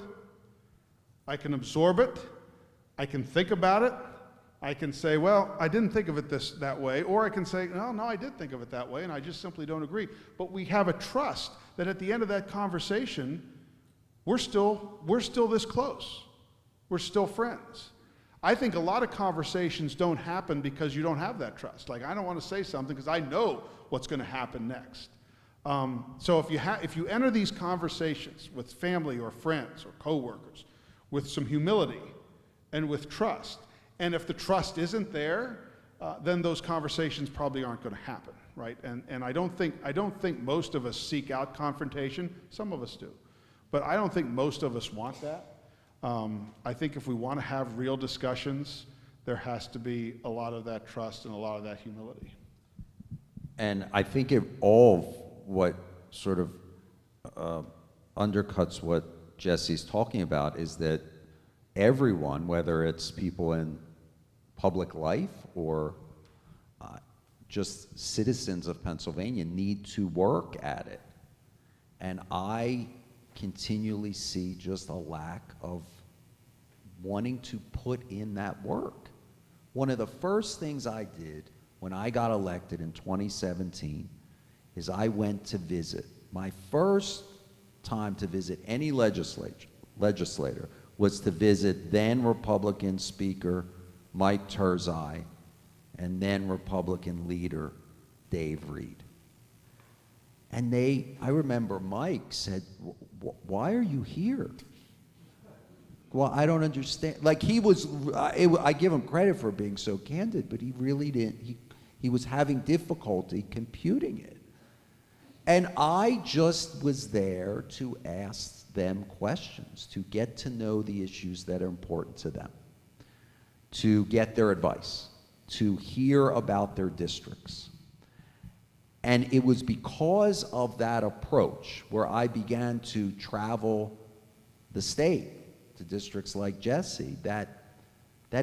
I can absorb it, I can think about it, I can say, well, I didn't think of it that way, or I can say, no, I did think of it that way, and I just simply don't agree. But we have a trust that at the end of that conversation, we're still this close. We're still friends. I think a lot of conversations don't happen because you don't have that trust. Like, I don't want to say something because I know what's going to happen next. So if you enter these conversations with family or friends or coworkers with some humility and with trust, and if the trust isn't there, then those conversations probably aren't going to happen, right? And I don't think most of us seek out confrontation. Some of us do, but I don't think most of us want that. I think if we want to have real discussions, there has to be a lot of that trust and a lot of that humility. And I think what sort of undercuts what Jesse's talking about is that everyone, whether it's people in public life or just citizens of Pennsylvania need to work at it. And I continually see just a lack of wanting to put in that work. One of the first things I did when I got elected in 2017 is I went to visit. My first time to visit any legislator was to visit then Republican Speaker Mike Turzai and then Republican leader Dave Reed. And I remember Mike said, "Why are you here?" Well, I don't understand. Like I give him credit for being so candid, but he really didn't, he was having difficulty computing it. And I just was there to ask them questions, to get to know the issues that are important to them, to get their advice, to hear about their districts. And it was because of that approach where I began to travel the state to districts like Jesse that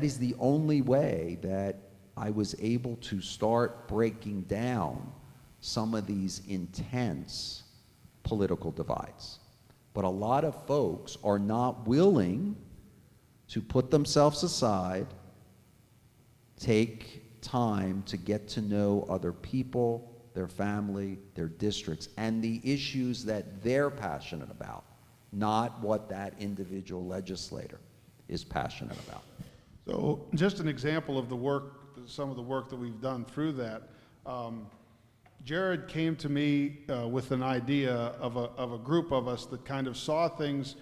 is the only way that I was able to start breaking down some of these intense political divides. But a lot of folks are not willing to put themselves aside, take time to get to know other people, their family, their districts, and the issues that they're passionate about, not what that individual legislator is passionate about. So just an example of the work, some of the work that we've done through that. Jared came to me with an idea of a group of us that kind of saw things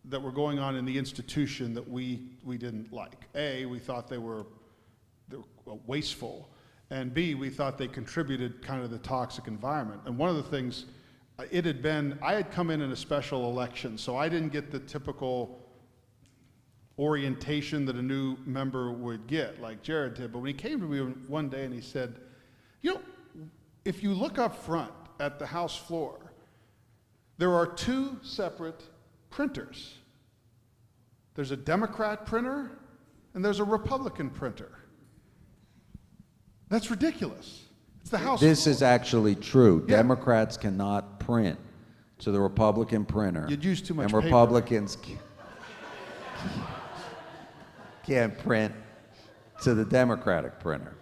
that were going on in the institution that we didn't like. A, we thought they were wasteful, and B, we thought they contributed kind of the toxic environment. And one of the things, I had come in a special election, so I didn't get the typical orientation that a new member would get, like Jared did. But when he came to me one day and he said, if you look up front at the House floor, there are two separate printers. There's a Democrat printer and there's a Republican printer. That's ridiculous. It's the House. This is actually true. Yeah. Democrats cannot print to the Republican printer. You'd use too much and Republicans can't print to the Democratic printer.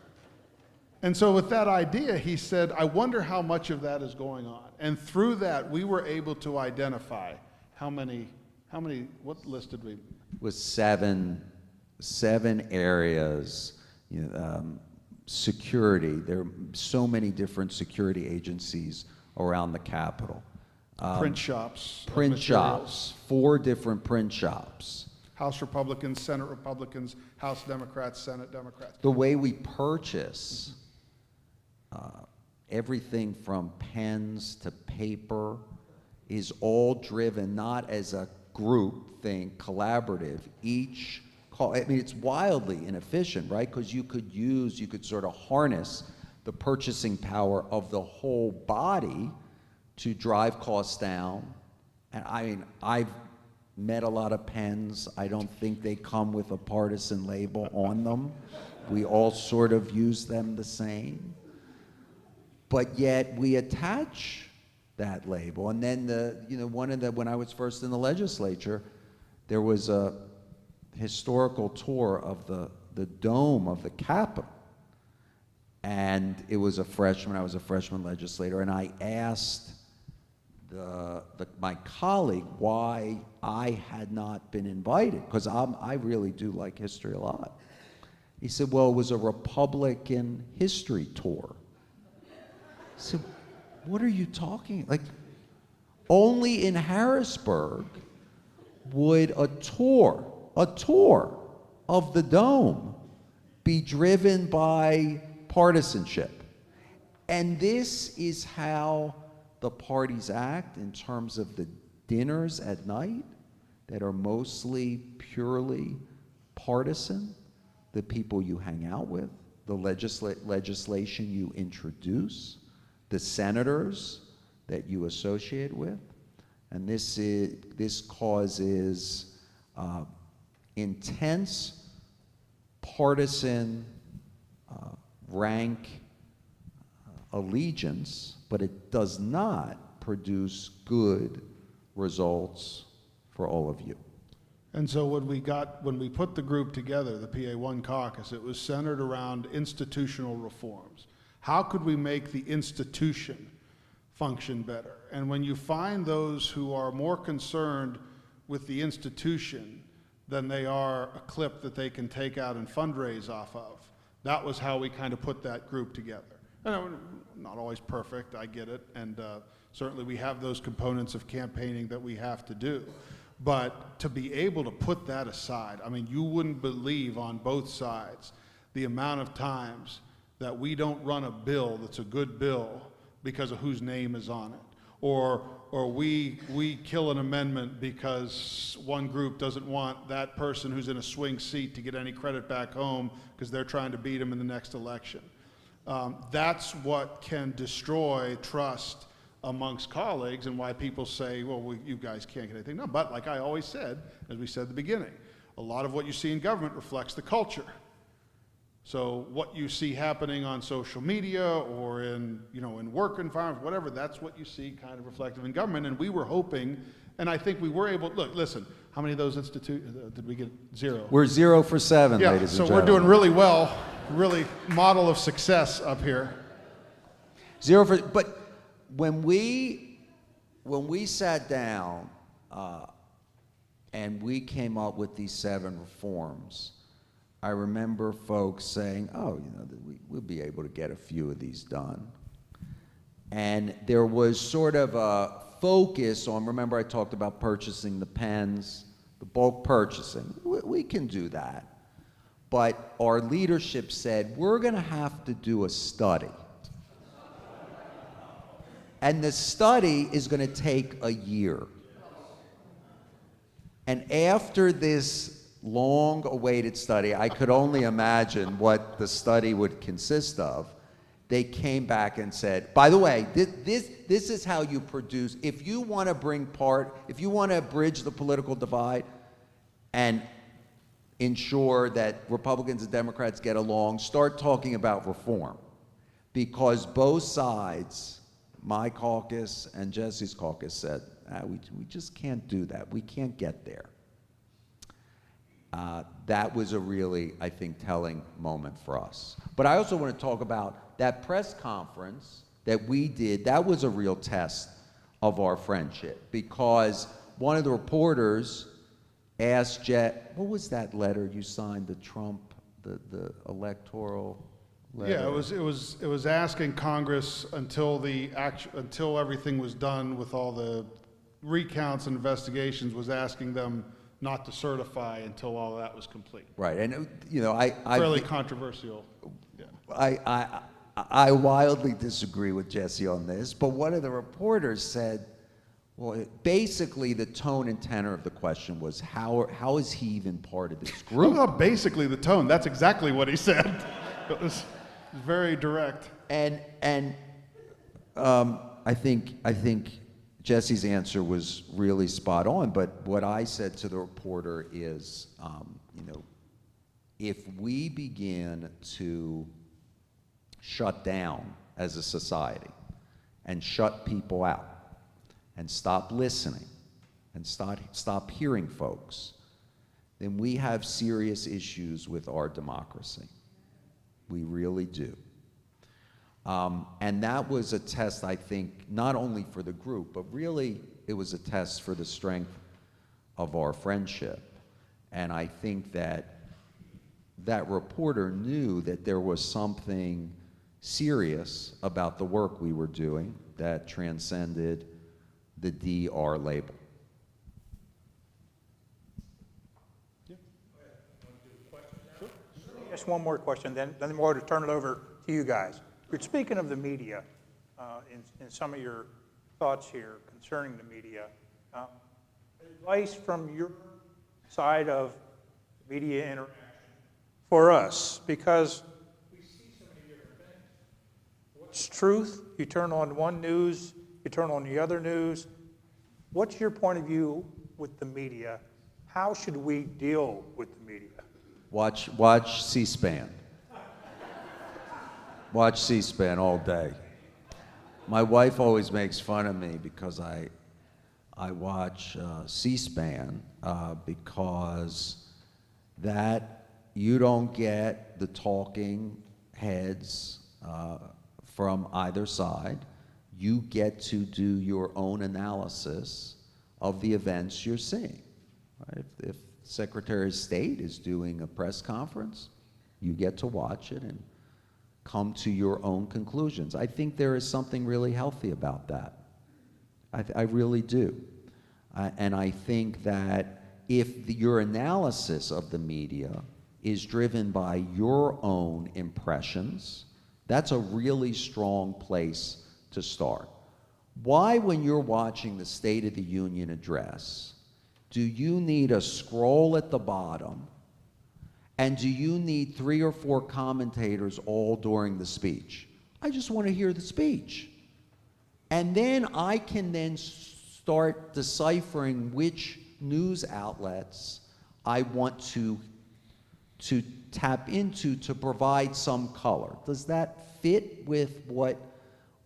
And so with that idea, he said, I wonder how much of that is going on. And through that, we were able to identify how many, what list did we? It was seven areas. Security, there are so many different security agencies around the Capitol. Print shops. 4 different print shops. House Republicans, Senate Republicans, House Democrats, Senate Democrats. The way we purchase everything from pens to paper is all driven not as a group thing, collaborative. It's wildly inefficient, right? Because you could sort of harness the purchasing power of the whole body to drive costs down. And I've met a lot of pens. I don't think they come with a partisan label on them. We all sort of use them the same. But yet we attach that label. And then when I was first in the legislature, there was a historical tour of the dome of the Capitol. And I was a freshman legislator, and I asked my colleague why I had not been invited, because I really do like history a lot. He said, well, it was a Republican history tour. I said, what are you talking? Like, only in Harrisburg would a tour of the dome be driven by partisanship. And this is how the parties act in terms of the dinners at night that are mostly purely partisan, the people you hang out with, the legislation you introduce, the senators that you associate with. And this causes intense partisan rank allegiance, but it does not produce good results for all of you. And so when we put the group together, the PA1 caucus, it was centered around institutional reforms. How could we make the institution function better? And when you find those who are more concerned with the institution than they are a clip that they can take out and fundraise off of, that was how we kind of put that group together. And not always perfect, I get it, and certainly we have those components of campaigning that we have to do. But to be able to put that aside, I mean, you wouldn't believe on both sides the amount of times that we don't run a bill that's a good bill because of whose name is on it. Or we kill an amendment because one group doesn't want that person who's in a swing seat to get any credit back home because they're trying to beat him in the next election. That's what can destroy trust amongst colleagues, and why people say, well, you guys can't get anything done. But like I always said, as we said at the beginning, a lot of what you see in government reflects the culture. So what you see happening on social media or in work environments, whatever, that's what you see kind of reflective in government. And we were hoping, and I think we were able, look, listen, how many of those did we get? 0? We're 0 for 7, yeah, ladies and so gentlemen. we're doing really well, really model of success up here. 0 for, but when we sat down and we came up with these 7 reforms, I remember folks saying, oh, we'll be able to get a few of these done. And there was sort of a focus on, remember I talked about purchasing the pens, the bulk purchasing. We can do that. But our leadership said, we're going to have to do a study. And the study is going to take a year. And after this long-awaited study, I could only imagine what the study would consist of. They came back and said, by the way, this is how you produce, if you want to bridge the political divide and ensure that Republicans and Democrats get along, start talking about reform. Because both sides, my caucus and Jesse's caucus, said, we just can't do that. We can't get there. That was a really, I think, telling moment for us. But I also want to talk about that press conference that we did. That was a real test of our friendship, because one of the reporters asked Jet, what was that letter you signed, the Trump, the electoral letter? Yeah, it was asking Congress until everything was done with all the recounts and investigations, was asking them not to certify until all of that was complete. Right, and fairly controversial. Yeah. I wildly disagree with Jesse on this, but one of the reporters said, well, basically the tone and tenor of the question was, how is he even part of this group? Not basically the tone. That's exactly what he said. It was very direct. And I think Jesse's answer was really spot on, but what I said to the reporter is, if we begin to shut down as a society and shut people out and stop listening and stop hearing folks, then we have serious issues with our democracy. We really do. And that was a test, I think, not only for the group, but really it was a test for the strength of our friendship. And I think that reporter knew that there was something serious about the work we were doing that transcended the DR label. Just one more question, then we're going to turn it over to you guys. You're speaking of the media in some of your thoughts here concerning the media. Advice from your side of media interaction for us, because we see so many different things. What's truth? You turn on one news, you turn on the other news. What's your point of view with the media? How should we deal with the media? Watch C-SPAN. Watch C-SPAN all day. My wife always makes fun of me because I watch C-SPAN because that you don't get the talking heads from either side. You get to do your own analysis of the events you're seeing. Right? If Secretary of State is doing a press conference, you get to watch it and come to your own conclusions. I think there is something really healthy about that. I really do. And I think that if your analysis of the media is driven by your own impressions, that's a really strong place to start. Why, when you're watching the State of the Union address, do you need a scroll at the bottom, and do you need 3 or 4 commentators all during the speech? I just want to hear the speech. And then I can then start deciphering which news outlets I want to tap into to provide some color. Does that fit with what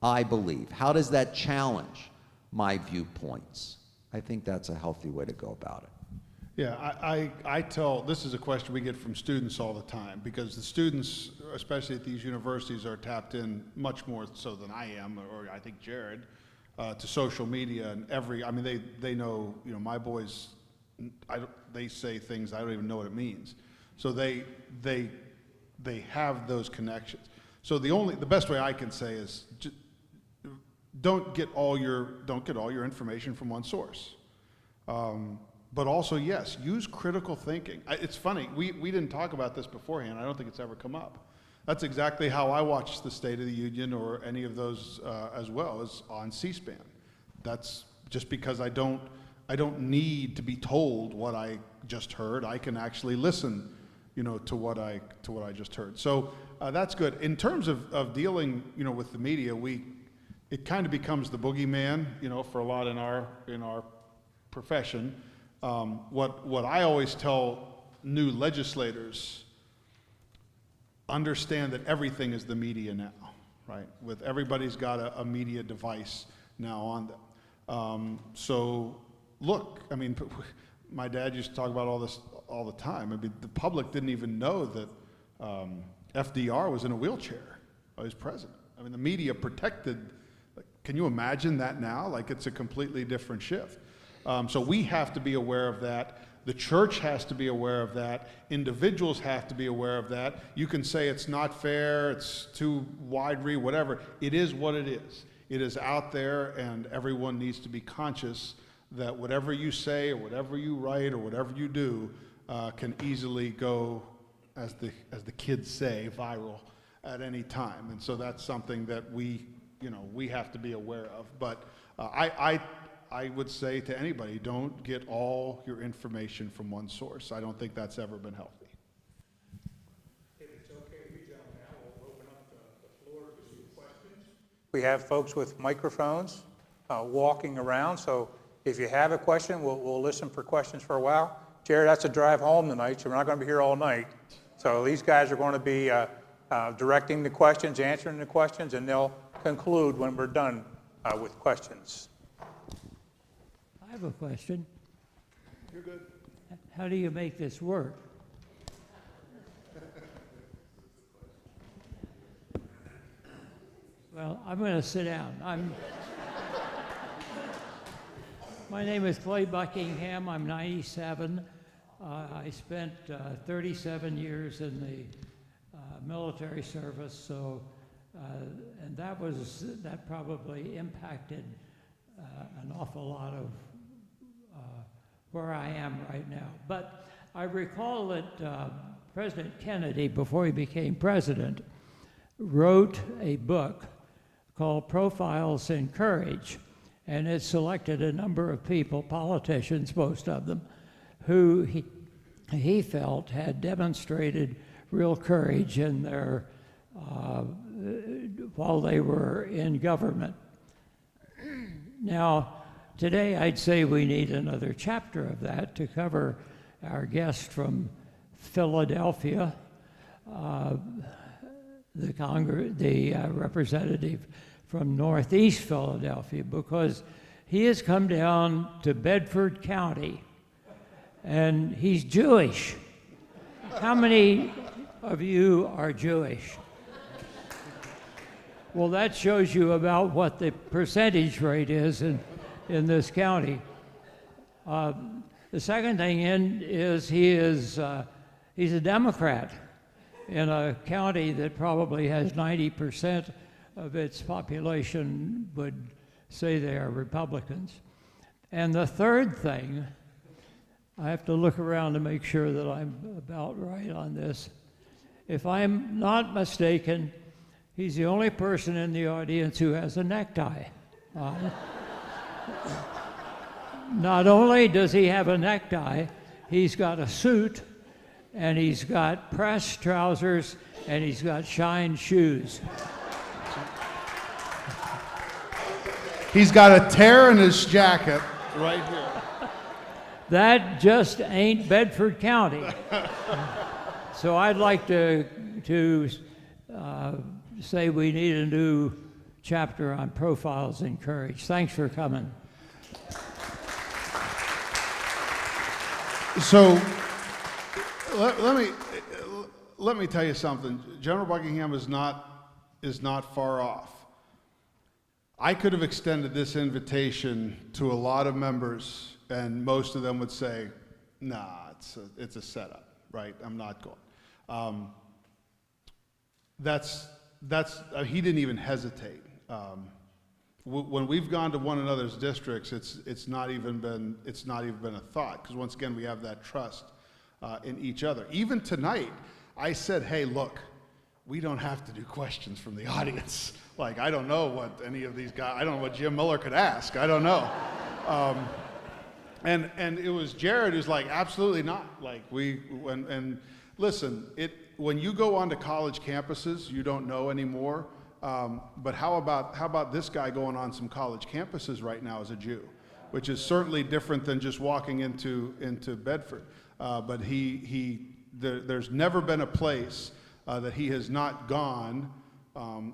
I believe? How does that challenge my viewpoints? I think that's a healthy way to go about it. Yeah, I tell, this is a question we get from students all the time, because the students, especially at these universities, are tapped in much more so than I am, or I think Jared, to social media and I mean, they know, you know, my boys, they say things I don't even know what it means. So they have those connections. So the best way I can say is don't get all your information from one source. But also, yes, use critical thinking. It's funny, we didn't talk about this beforehand. I don't think it's ever come up. That's exactly how I watch the State of the Union or any of those as well, as on C-SPAN. That's just because I don't need to be told what I just heard. I can actually listen, you know, to what I just heard. So that's good. In terms of dealing, you know, with the media, it kind of becomes the boogeyman, you know, for a lot in our profession. What I always tell new legislators, understand that everything is the media now, right? Everybody's got a media device now on them. So look, I mean, my dad used to talk about all this all the time. I mean, the public didn't even know that FDR was in a wheelchair while he was president. I mean, the media protected. Can you imagine that now? Like, it's a completely different shift. So we have to be aware of that. The church has to be aware of that. Individuals have to be aware of that. You can say it's not fair, it's too wide reach, whatever. It is what it is. It is out there, and everyone needs to be conscious that whatever you say or whatever you write or whatever you do can easily go, as the kids say, viral at any time. And so that's something that we have to be aware of. But I would say to anybody, don't get all your information from one source. I don't think that's ever been healthy. If it's okay with you, gentlemen, now we'll open up the floor to some questions. We have folks with microphones walking around, so if you have a question, we'll listen for questions for a while. Jared, that's a drive home tonight, so we're not going to be here all night. So these guys are going to be directing the questions, answering the questions, and they'll conclude when we're done with questions. I have a question. You're good. How do you make this work? Well, I'm going to sit down. My name is Clay Buckingham. I'm 97. I spent 37 years in the military service, so and that probably impacted an awful lot of where I am right now. But I recall that President Kennedy, before he became president, wrote a book called Profiles in Courage, and it selected a number of people, politicians, most of them, who he felt had demonstrated real courage in their while they were in government. Now, today I'd say we need another chapter of that to cover our guest from Philadelphia, the representative from Northeast Philadelphia because he has come down to Bedford County, and he's Jewish. How many of you are Jewish? Well, that shows you about what the percentage rate is in this county. The second thing is he's a Democrat in a county that probably has 90% of its population would say they are Republicans. And the third thing, I have to look around to make sure that I'm about right on this. If I'm not mistaken, he's the only person in the audience who has a necktie on. Not only does he have a necktie, he's got a suit, and he's got pressed trousers, and he's got shined shoes. He's got a tear in his jacket right here. That just ain't Bedford County. So I'd like to say we need a new chapter on profiles in courage. Thanks for coming. So let me tell you something. General Buckingham is not far off. I could have extended this invitation to a lot of members, and most of them would say, "Nah, it's a setup, right? I'm not going." He didn't even hesitate. When we've gone to one another's districts, it's not even been a thought, because once again we have that trust in each other. Even tonight, I said, "Hey, look, we don't have to do questions from the audience. Like, I don't know what any of these guys, I don't know what Jim Miller could ask. I don't know." And it was Jared who's like, "Absolutely not." Like, and listen, when you go onto college campuses, you don't know anymore. But how about this guy going on some college campuses right now as a Jew, which is certainly different than just walking into Bedford. But there's never been a place that he has not gone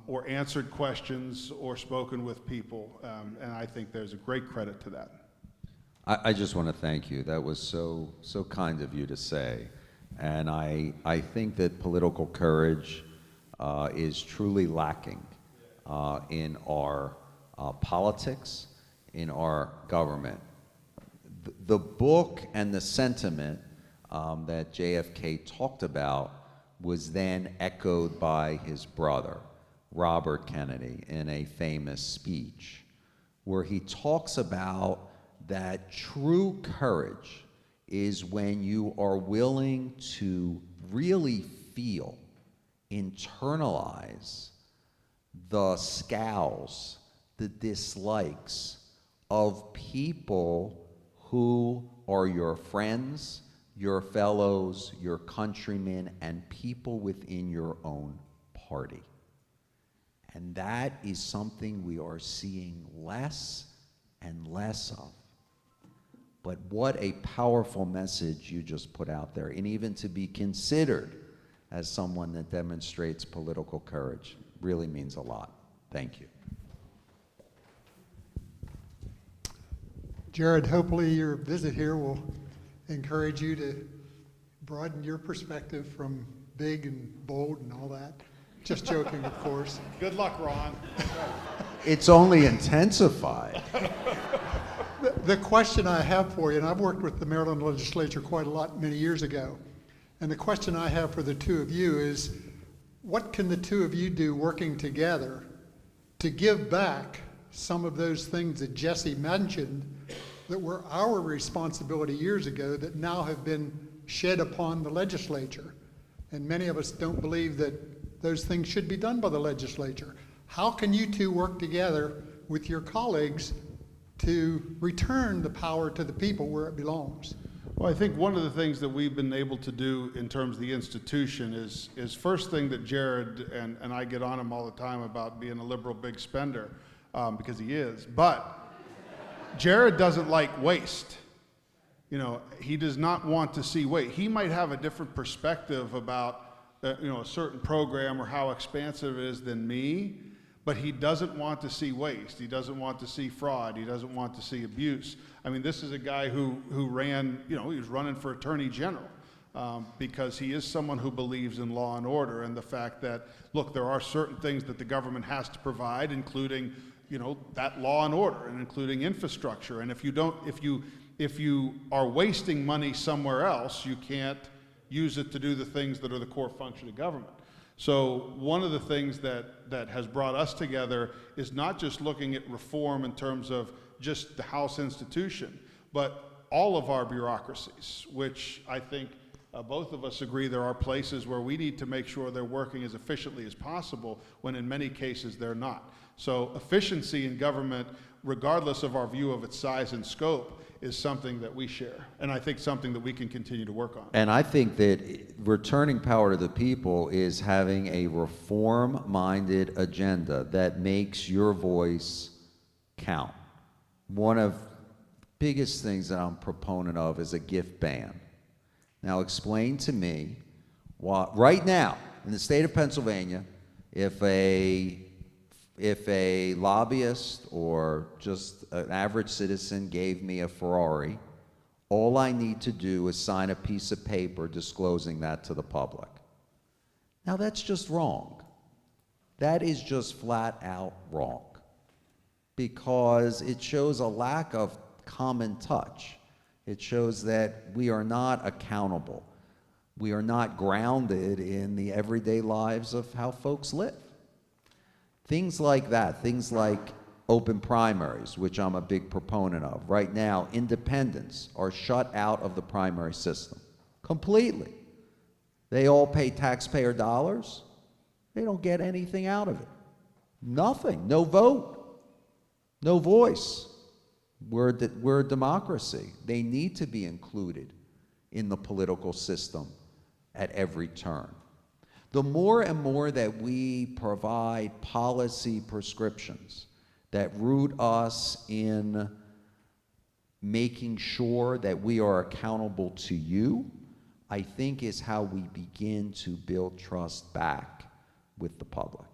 or answered questions or spoken with people, and I think there's a great credit to that. I just want to thank you. That was so kind of you to say, and I think that political courage is truly lacking in our politics, in our government. The book and the sentiment that JFK talked about was then echoed by his brother, Robert Kennedy, in a famous speech, where he talks about that true courage is when you are willing to really feel, internalize the scowls, the dislikes of people who are your friends, your fellows, your countrymen, and people within your own party. And that is something we are seeing less and less of. But what a powerful message you just put out there, and even to be considered as someone that demonstrates political courage really means a lot. Thank you. Jared, hopefully your visit here will encourage you to broaden your perspective from big and bold and all that. Just joking, of course. Good luck, Ron. It's only intensified. The question I have for you, and I've worked with the Maryland legislature quite a lot many years ago, and the question I have for the two of you is, what can the two of you do working together to give back some of those things that Jesse mentioned that were our responsibility years ago that now have been shed upon the legislature? And many of us don't believe that those things should be done by the legislature. How can you two work together with your colleagues to return the power to the people where it belongs? Well, I think one of the things that we've been able to do in terms of the institution is first thing that Jared, and I get on him all the time about being a liberal big spender, because he is, but Jared doesn't like waste. You know, he does not want to see waste. He might have a different perspective about a certain program or how expansive it is than me, But he doesn't want to see waste. He doesn't want to see fraud. He doesn't want to see abuse. I mean, this is a guy who ran, he was running for Attorney General because he is someone who believes in law and order and the fact that, look, there are certain things that the government has to provide, including, that law and order and including infrastructure. And if you are wasting money somewhere else, you can't use it to do the things that are the core function of government. So one of the things that has brought us together is not just looking at reform in terms of just the House institution, but all of our bureaucracies, which I think both of us agree there are places where we need to make sure they're working as efficiently as possible, when in many cases they're not. So efficiency in government, regardless of our view of its size and scope, is something that we share, and I think something that we can continue to work on. And I think that returning power to the people is having a reform-minded agenda that makes your voice count. One of the biggest things that I'm a proponent of is a gift ban. Now explain to me why, right now, in the state of Pennsylvania, if a lobbyist or just an average citizen gave me a Ferrari, all I need to do is sign a piece of paper disclosing that to the public. Now that's just wrong. That is just flat out wrong, because it shows a lack of common touch. It shows that we are not accountable. We are not grounded in the everyday lives of how folks live. Things like that, things like open primaries, which I'm a big proponent of. Right now, independents are shut out of the primary system completely. They all pay taxpayer dollars. They don't get anything out of it. Nothing, no vote, no voice. We're a democracy. They need to be included in the political system at every turn. The more and more that we provide policy prescriptions that root us in making sure that we are accountable to you, I think is how we begin to build trust back with the public.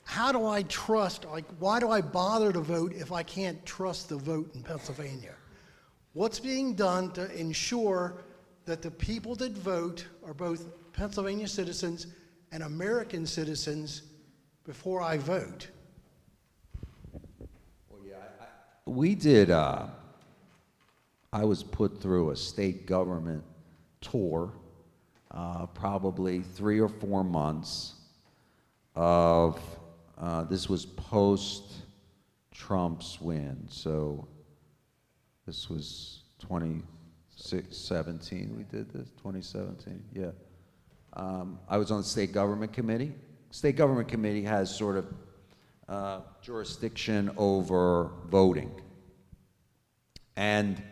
How do I trust, why do I bother to vote if I can't trust the vote in Pennsylvania? What's being done to ensure that the people that vote are both Pennsylvania citizens and American citizens before I vote? Well, yeah, we did, I was put through a state government tour, probably 3 or 4 months of, this was post-Trump's win, so this was 2017 we did this, 2017, yeah. I was on the state government committee. State government committee has sort of jurisdiction over voting. And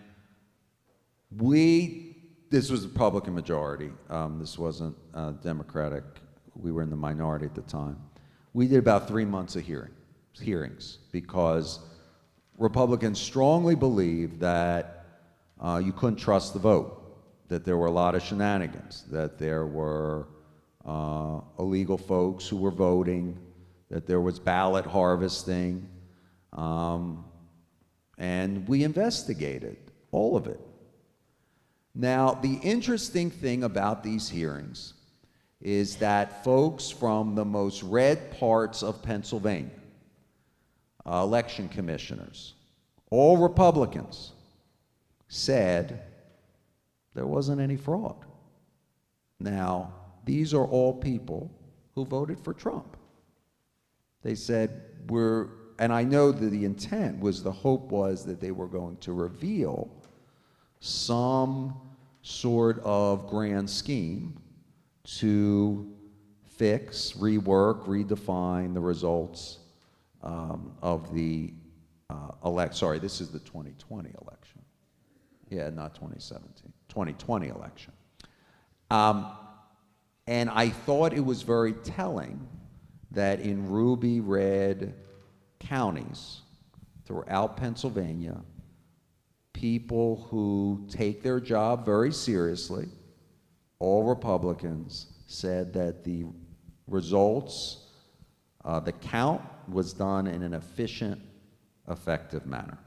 this was a Republican majority. This wasn't Democratic. We were in the minority at the time. We did about 3 months of hearings because Republicans strongly believed that you couldn't trust the vote, that there were a lot of shenanigans, that there were illegal folks who were voting, that there was ballot harvesting, and we investigated all of it. Now, the interesting thing about these hearings is that folks from the most red parts of Pennsylvania, election commissioners, all Republicans, said there wasn't any fraud. Now, these are all people who voted for Trump. They said, and I know that the intent was, the hope was that they were going to reveal some sort of grand scheme to fix, rework, redefine the results of the sorry, this is the 2020 election. Yeah, not 2017, 2020 election. And I thought it was very telling that in ruby red counties throughout Pennsylvania, people who take their job very seriously, all Republicans, said that the results, the count was done in an efficient, effective manner.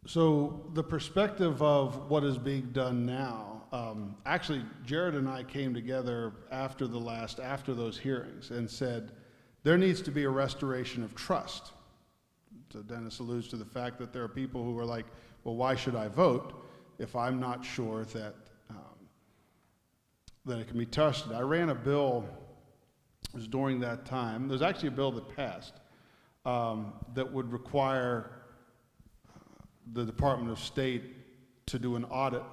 So the perspective of what is being done now, actually, Jared and I came together after those hearings and said, there needs to be a restoration of trust. So Dennis alludes to the fact that there are people who are like, well, why should I vote if I'm not sure that that it can be trusted? I ran a bill, it was during that time, there's actually a bill that passed that would require the Department of State to do an audit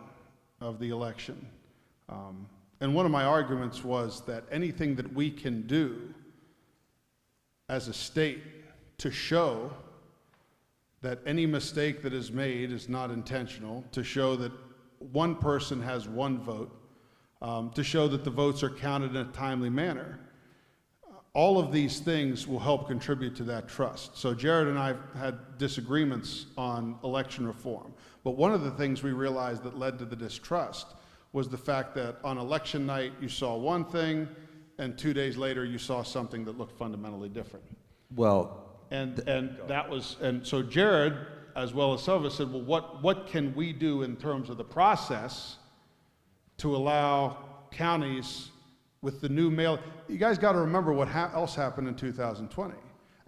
of the election. And one of my arguments was that anything that we can do as a state to show that any mistake that is made is not intentional, to show that one person has one vote, to show that the votes are counted in a timely manner. All of these things will help contribute to that trust. So Jared and I had disagreements on election reform, but one of the things we realized that led to the distrust was the fact that on election night you saw one thing, and 2 days later you saw something that looked fundamentally different. Well, And so Jared, as well as some of us, said, well, what can we do in terms of the process to allow counties with the new mail? You guys got to remember what else happened in 2020.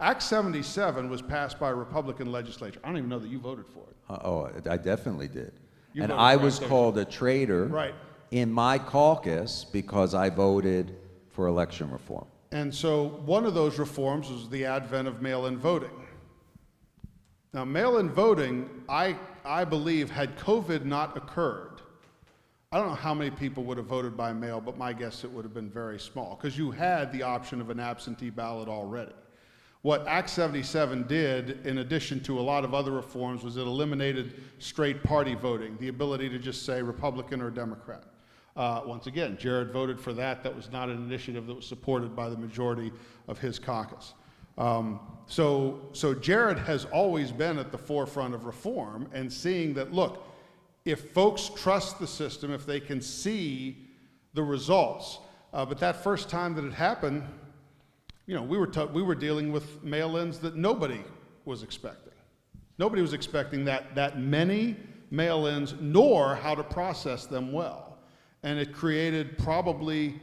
Act 77 was passed by a Republican legislature. I don't even know that you voted for it. I definitely did. You And voted I for was Act called a traitor Right. in my caucus because I voted for election reform. And so one of those reforms was the advent of mail-in voting. Now, mail-in voting, I believe, had COVID not occurred, I don't know how many people would have voted by mail, but my guess it would have been very small, because you had the option of an absentee ballot already. What Act 77 did, in addition to a lot of other reforms, was it eliminated straight party voting, the ability to just say Republican or Democrat. Once again, Jared voted for that. That was not an initiative that was supported by the majority of his caucus. So Jared has always been at the forefront of reform and seeing that, look, if folks trust the system, if they can see the results, but that first time that it happened, you know, we were dealing with mail-ins that nobody was expecting. Nobody was expecting that many mail-ins, nor how to process them well. And it created probably,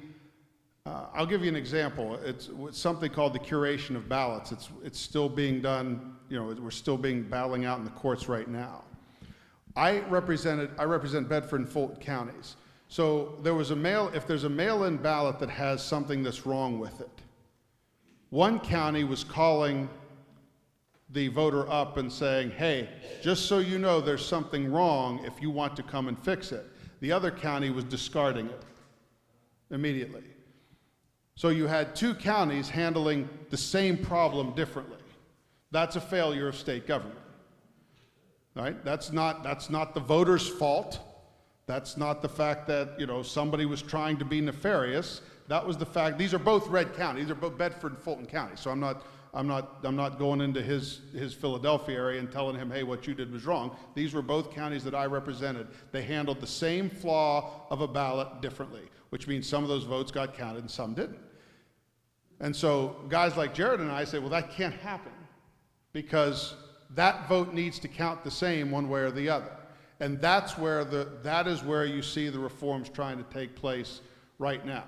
I'll give you an example. It's something called the curation of ballots. It's still being done, you know, we're still battling out in the courts right now. I represent Bedford and Fulton counties. So if there's a mail-in ballot that has something that's wrong with it, one county was calling the voter up and saying, hey, just so you know there's something wrong if you want to come and fix it. The other county was discarding it immediately. So you had two counties handling the same problem differently. That's a failure of state government. Right? That's not the voter's fault. That's not the fact that, you know, somebody was trying to be nefarious. That was the fact. These are both red counties. These are both Bedford and Fulton counties. So I'm not going into his Philadelphia area and telling him, hey, what you did was wrong. These were both counties that I represented. They handled the same flaw of a ballot differently, which means some of those votes got counted and some didn't. And so guys like Jared and I say, well, that can't happen because that vote needs to count the same one way or the other. And that is where you see the reforms trying to take place right now.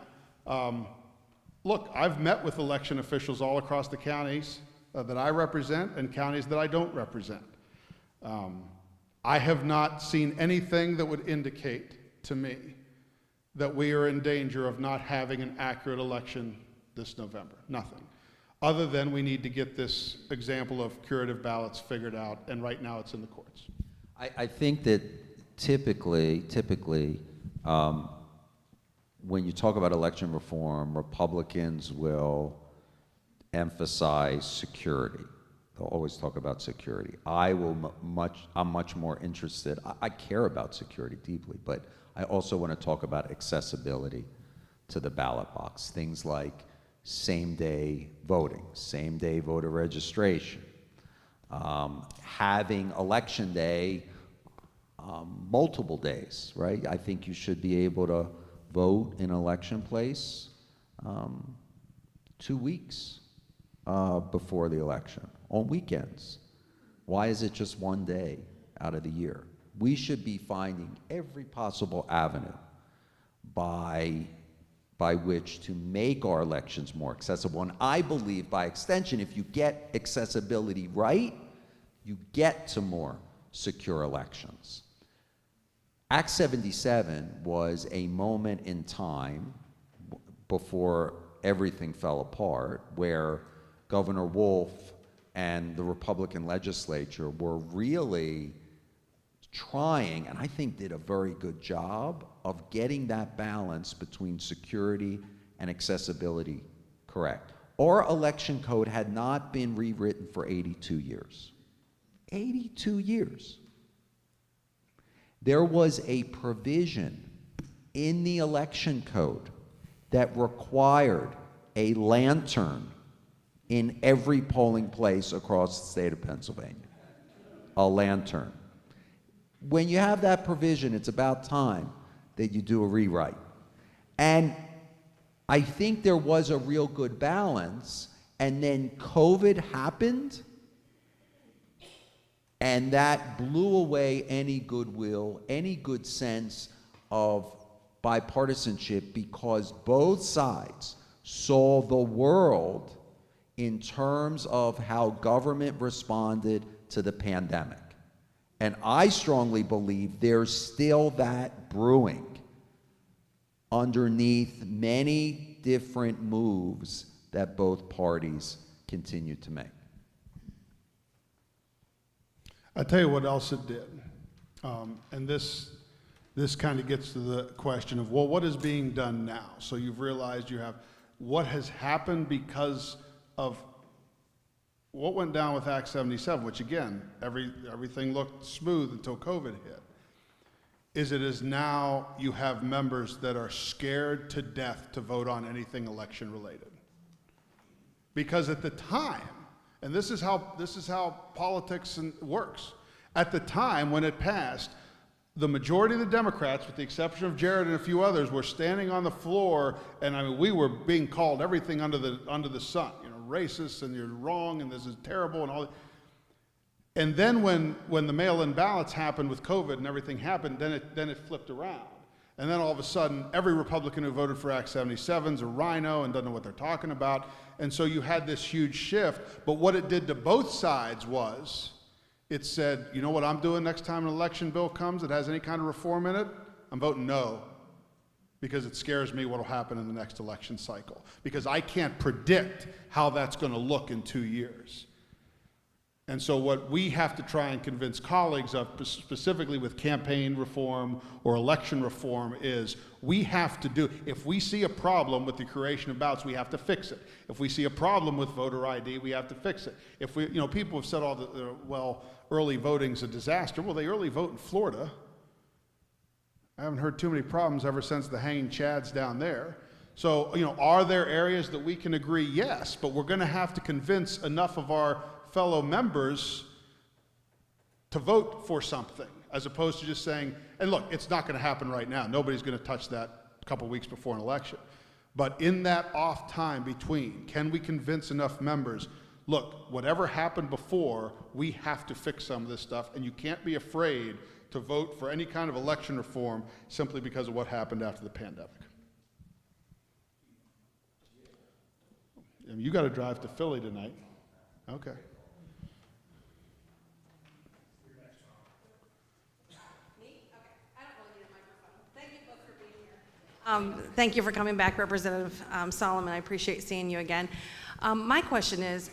Look, I've met with election officials all across the counties that I represent and counties that I don't represent. I have not seen anything that would indicate to me that we are in danger of not having an accurate election this November. Nothing. Other than we need to get this example of curative ballots figured out, and right now it's in the courts. I think that typically, when you talk about election reform, Republicans will emphasize security. They'll always talk about security. I'm much more interested. I care about security deeply, but I also want to talk about accessibility to the ballot box. Things like same-day voting, same-day voter registration, having election day multiple days, right? I think you should be able to vote in election place 2 weeks before the election, on weekends. Why is it just one day out of the year? We should be finding every possible avenue by which to make our elections more accessible. And I believe, by extension, if you get accessibility right, you get to more secure elections. Act 77 was a moment in time before everything fell apart, where Governor Wolf and the Republican legislature were really trying, and I think did a very good job, of getting that balance between security and accessibility correct. Our election code had not been rewritten for 82 years. 82 years. There was a provision in the election code that required a lantern in every polling place across the state of Pennsylvania. A lantern. When you have that provision, it's about time that you do a rewrite. And I think there was a real good balance, and then COVID happened, and that blew away any goodwill, any good sense of bipartisanship, because both sides saw the world in terms of how government responded to the pandemic. And I strongly believe there's still that brewing underneath many different moves that both parties continue to make. I tell you what else it did, and this kind of gets to the question of, well, what is being done now? So you've realized you have what has happened because of what went down with Act 77, which again, everything looked smooth until COVID hit. It is now you have members that are scared to death to vote on anything election related. Because at the time, and this is how politics works. At the time when it passed, the majority of the Democrats, with the exception of Jared and a few others, were standing on the floor, and I mean, we were being called everything under the sun. You know, racist, and you're wrong, and this is terrible, and all that. And then when the mail-in ballots happened with COVID and everything happened, then it flipped around. And then all of a sudden, every Republican who voted for Act 77 is a rhino and doesn't know what they're talking about. And so you had this huge shift. But what it did to both sides was, it said, you know what I'm doing next time an election bill comes that has any kind of reform in it? I'm voting no, because it scares me what will happen in the next election cycle. Because I can't predict how that's going to look in 2 years. And so what we have to try and convince colleagues of, specifically with campaign reform or election reform, is we have to do, if we see a problem with the creation of ballots, we have to fix it. If we see a problem with voter ID, we have to fix it. If we, you know, people have said well, early voting's a disaster. Well, they early vote in Florida. I haven't heard too many problems ever since the hanging chads down there. So, you know, are there areas that we can agree? Yes, but we're going to have to convince enough of our fellow members to vote for something, as opposed to just saying, and look, it's not going to happen right now. Nobody's going to touch that a couple weeks before an election. But in that off time between, can we convince enough members, look, whatever happened before, we have to fix some of this stuff, and you can't be afraid to vote for any kind of election reform simply because of what happened after the pandemic. You got to drive to Philly tonight. Okay. Thank you for coming back, Representative Solomon. I appreciate seeing you again. My question is,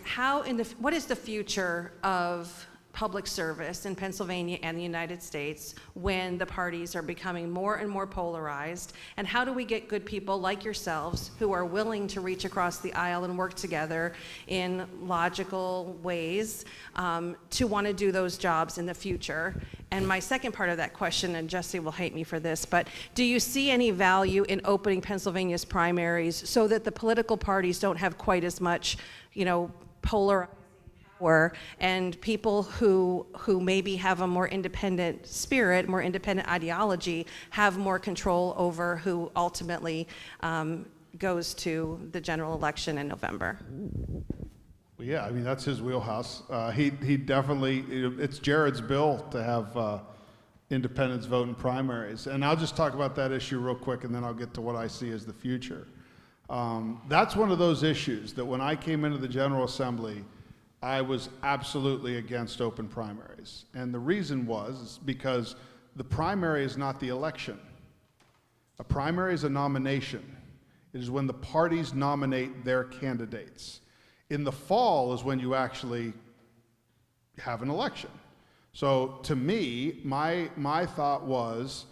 what is the future of public service in Pennsylvania and the United States when the parties are becoming more and more polarized? And how do we get good people like yourselves who are willing to reach across the aisle and work together in logical ways to want to do those jobs in the future? And my second part of that question, and Jesse will hate me for this, but do you see any value in opening Pennsylvania's primaries so that the political parties don't have quite as much, you know, polarizing power, and people who maybe have a more independent spirit, more independent ideology, have more control over who ultimately goes to the general election in November. Well, yeah, I mean, that's his wheelhouse. He definitely, it's Jared's bill to have independents vote in primaries. And I'll just talk about that issue real quick, and then I'll get to what I see as the future. That's one of those issues that when I came into the General Assembly, I was absolutely against open primaries. And the reason was because the primary is not the election. A primary is a nomination. It is when the parties nominate their candidates. In the fall is when you actually have an election. So to me, my thought was,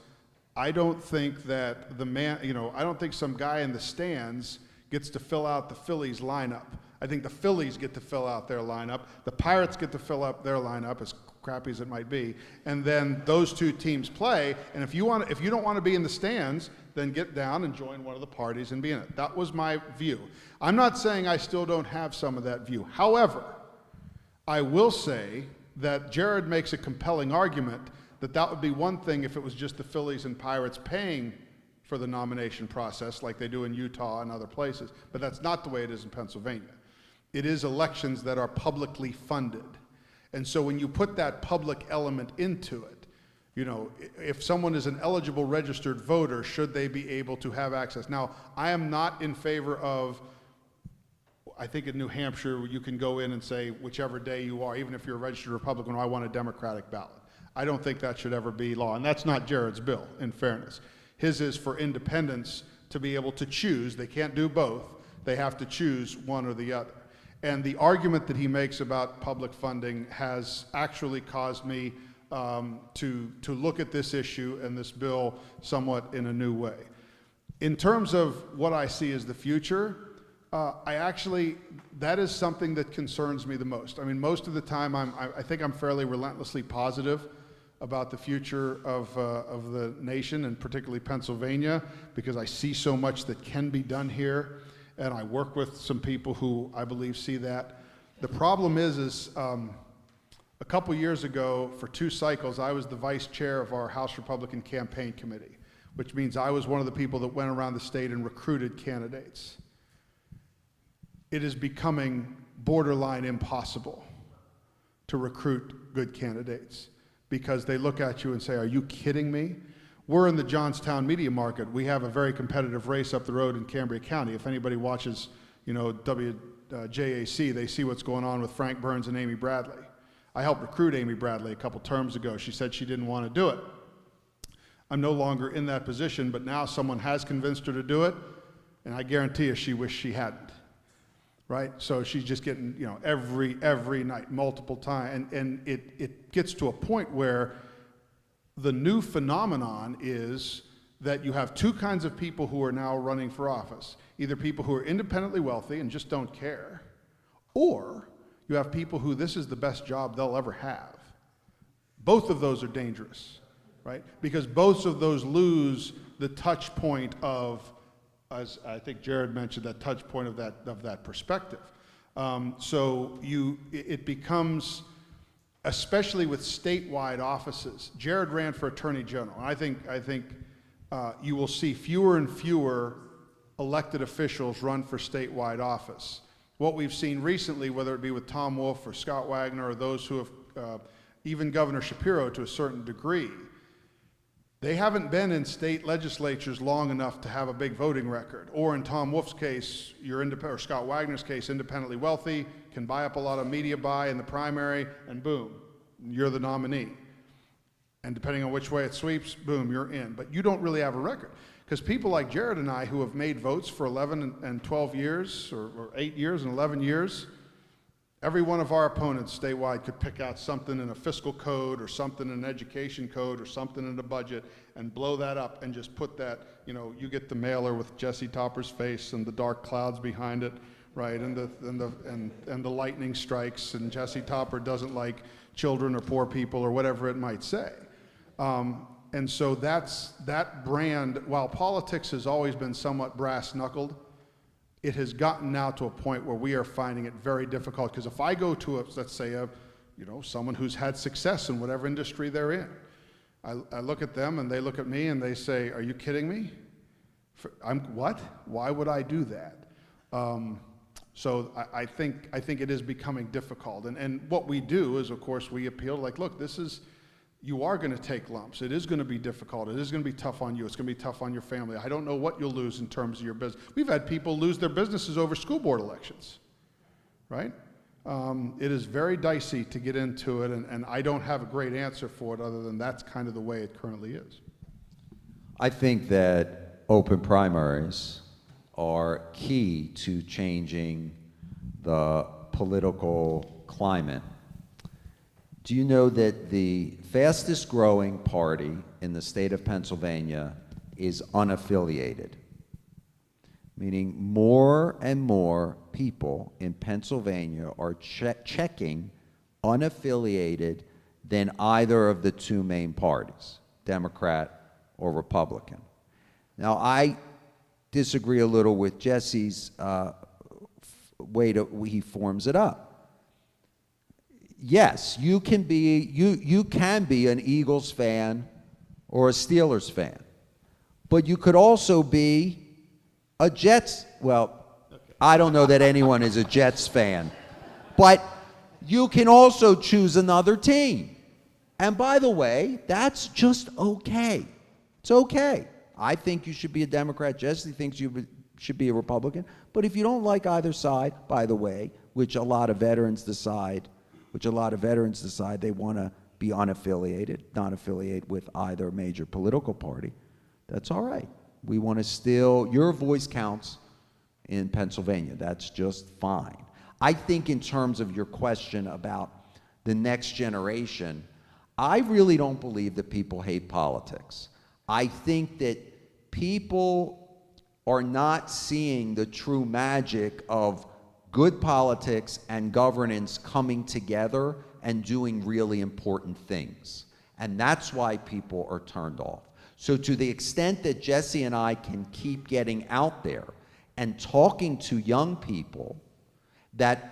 I don't think that I don't think some guy in the stands gets to fill out the Phillies lineup. I think the Phillies get to fill out their lineup. The Pirates get to fill up their lineup, as crappy as it might be, and then those two teams play. And if you don't want to be in the stands, then get down and join one of the parties and be in it. That was my view. I'm not saying I still don't have some of that view. However, I will say that Jared makes a compelling argument that would be one thing if it was just the Phillies and Pirates paying for the nomination process like they do in Utah and other places. But that's not the way it is in Pennsylvania. It is elections that are publicly funded. And so when you put that public element into it, if someone is an eligible registered voter, should they be able to have access? Now, I am not in favor of, I think in New Hampshire, you can go in and say, whichever day you are, even if you're a registered Republican, I want a Democratic ballot. I don't think that should ever be law. And that's not Jared's bill, in fairness. His is for independents to be able to choose. They can't do both. They have to choose one or the other. And the argument that he makes about public funding has actually caused me to look at this issue and this bill somewhat in a new way. In terms of what I see as the future, that is something that concerns me the most. I mean, most of the time, I think I'm fairly relentlessly positive about the future of the nation, and particularly Pennsylvania, because I see so much that can be done here, and I work with some people who I believe see that. The problem is a couple years ago, for 2 cycles, I was the vice chair of our House Republican Campaign Committee, which means I was one of the people that went around the state and recruited candidates. It is becoming borderline impossible to recruit good candidates because they look at you and say, are you kidding me? We're in the Johnstown media market. We have a very competitive race up the road in Cambria County. If anybody watches, WJAC, they see what's going on with Frank Burns and Amy Bradley. I helped recruit Amy Bradley a couple terms ago. She said she didn't want to do it. I'm no longer in that position, but now someone has convinced her to do it, and I guarantee you she wished she hadn't. Right? So she's just getting, every night, multiple times. And it gets to a point where the new phenomenon is that you have 2 kinds of people who are now running for office. Either people who are independently wealthy and just don't care, or you have people who this is the best job they'll ever have. Both of those are dangerous, right? Because both of those lose the touch point of, as I think Jared mentioned, that touch point of that perspective. So it becomes, especially with statewide offices. Jared ran for Attorney General. And I think you will see fewer and fewer elected officials run for statewide office. What we've seen recently, whether it be with Tom Wolf or Scott Wagner or those who have, even Governor Shapiro to a certain degree, they haven't been in state legislatures long enough to have a big voting record. Or in Tom Wolf's case, or Scott Wagner's case, independently wealthy, can buy up a lot of media buy in the primary, and boom, you're the nominee. And depending on which way it sweeps, boom, you're in. But you don't really have a record. Because people like Jared and I who have made votes for 11 and 12 years, or 8 years and 11 years, every one of our opponents statewide could pick out something in a fiscal code or something in an education code or something in the budget and blow that up and just put that, you get the mailer with Jesse Topper's face and the dark clouds behind it, right? And the lightning strikes and Jesse Topper doesn't like children or poor people or whatever it might say. And so that brand, while politics has always been somewhat brass-knuckled, it has gotten now to a point where we are finding it very difficult, because if I go to let's say someone who's had success in whatever industry they're in, I look at them and they look at me and they say, "Are you kidding me? What? Why would I do that?" So I think it is becoming difficult. And what we do is, of course, we appeal like, look, you are going to take lumps. It is going to be difficult. It is going to be tough on you. It's going to be tough on your family. I don't know what you'll lose in terms of your business. We've had people lose their businesses over school board elections, right? It is very dicey to get into it, and I don't have a great answer for it other than that's kind of the way it currently is. I think that open primaries are key to changing the political climate. Do you know that the fastest growing party in the state of Pennsylvania is unaffiliated? Meaning more and more people in Pennsylvania are checking unaffiliated than either of the two main parties, Democrat or Republican. Now, I disagree a little with Jesse's way he forms it up. Yes, you can be an Eagles fan or a Steelers fan, but you could also be a Jets. Well, I don't know that anyone is a Jets fan, but you can also choose another team. And by the way, that's just okay. It's okay. I think you should be a Democrat. Jesse thinks you should be a Republican. But if you don't like either side, by the way, which a lot of veterans decide they want to be unaffiliated, not affiliate with either major political party, that's all right. We want to still, your voice counts in Pennsylvania. That's just fine. I think in terms of your question about the next generation, I really don't believe that people hate politics. I think that people are not seeing the true magic of good politics and governance coming together and doing really important things. And that's why people are turned off. So to the extent that Jesse and I can keep getting out there and talking to young people that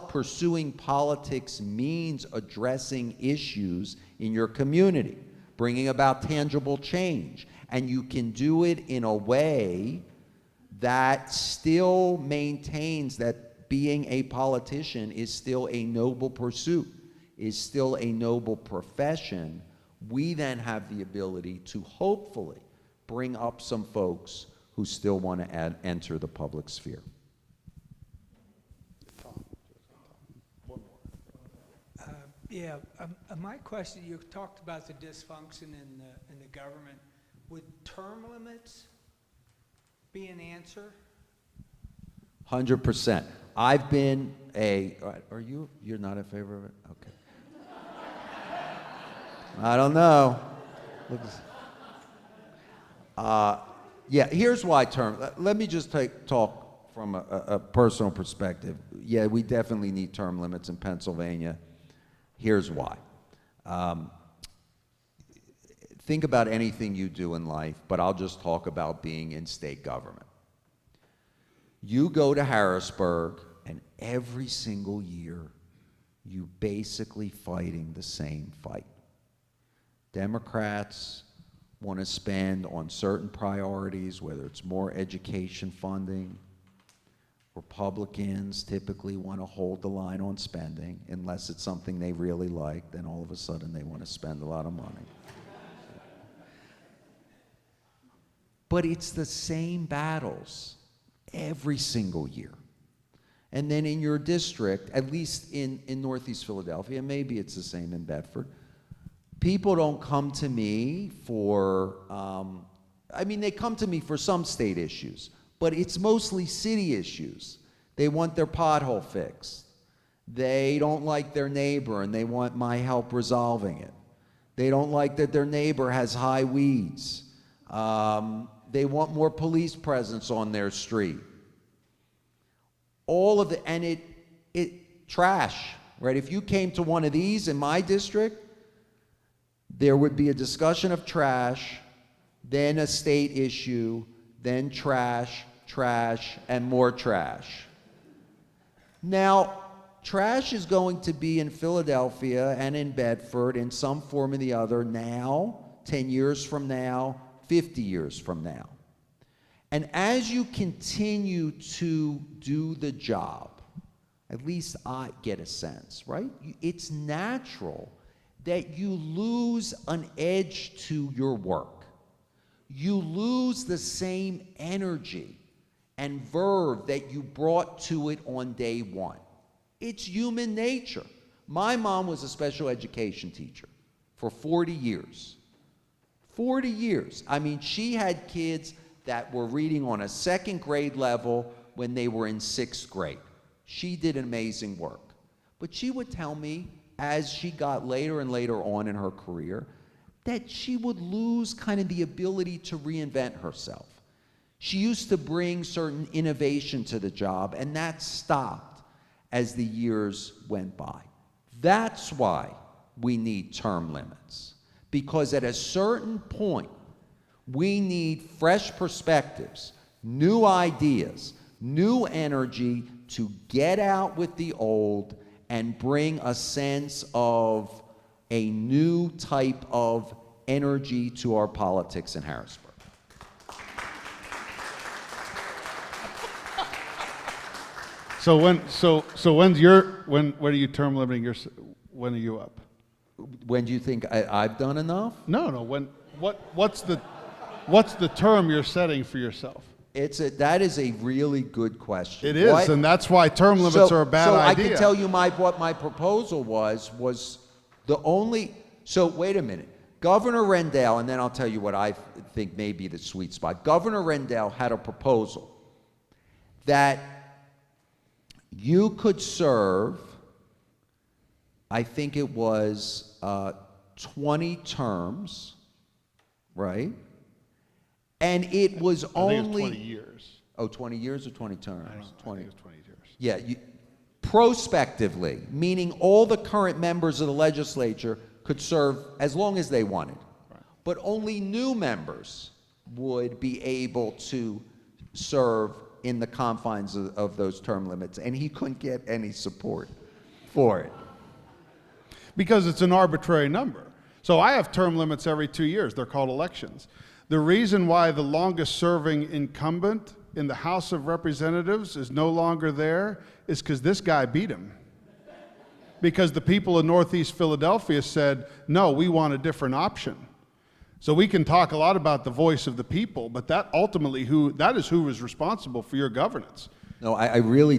pursuing politics means addressing issues in your community, bringing about tangible change, and you can do it in a way that still maintains that being a politician is still a noble pursuit, is still a noble profession, we then have the ability to hopefully bring up some folks who still want to enter the public sphere. My question, you talked about the dysfunction in the government. Would term limits be an answer? 100%. I've been you're not in favor of it? Okay. I don't know. Here's why let me just talk from a personal perspective. Yeah, we definitely need term limits in Pennsylvania. Here's why. Think about anything you do in life, but I'll just talk about being in state government. You go to Harrisburg, and every single year, you basically fighting the same fight. Democrats want to spend on certain priorities, whether it's more education funding. Republicans typically want to hold the line on spending, unless it's something they really like, then all of a sudden they want to spend a lot of money. But it's the same battles every single year. And then in your district, at least in Northeast Philadelphia, maybe it's the same in Bedford, people don't come to me for, they come to me for some state issues, but it's mostly city issues. They want their pothole fixed. They don't like their neighbor and they want my help resolving it. They don't like that their neighbor has high weeds. They want more police presence on their street. All of trash, right? If you came to one of these in my district, there would be a discussion of trash, then a state issue, then trash, trash, and more trash. Now, trash is going to be in Philadelphia and in Bedford in some form or the other now, 10 years from now, 50 years from now. And as you continue to do the job, at least I get a sense, right? It's natural that you lose an edge to your work. You lose the same energy and verve that you brought to it on day one. It's human nature. My mom was a special education teacher for 40 years. 40 years. I mean, she had kids that were reading on a second grade level when they were in 6th grade. She did amazing work. But she would tell me, as she got later and later on in her career, that she would lose kind of the ability to reinvent herself. She used to bring certain innovation to the job, and that stopped as the years went by. That's why we need term limits, because at a certain point, we need fresh perspectives, new ideas, new energy to get out with the old and bring a sense of a new type of energy to our politics in Harrisburg. So when are you term limiting your, when are you up? When do you think I've done enough? No, what's the term you're setting for yourself? That is a really good question. It is, and that's why term limits are a bad idea. I can tell you what my proposal was the only, so wait a minute. Governor Rendell, and then I'll tell you what I think may be the sweet spot. Governor Rendell had a proposal that you could serve, I think it was 20 terms, right? And it was only... I think it was 20 years. Oh, 20 years or 20 terms? 20. I think it was 20 years. Yeah, prospectively, meaning all the current members of the legislature could serve as long as they wanted. Right. But only new members would be able to serve in the confines of those term limits, and he couldn't get any support for it. Because it's an arbitrary number. So I have term limits every 2 years. They're called elections. The reason why the longest serving incumbent in the House of Representatives is no longer there is because this guy beat him. Because the people of Northeast Philadelphia said, no, we want a different option. So we can talk a lot about the voice of the people, but that ultimately that is who is responsible for your governance. No, I really,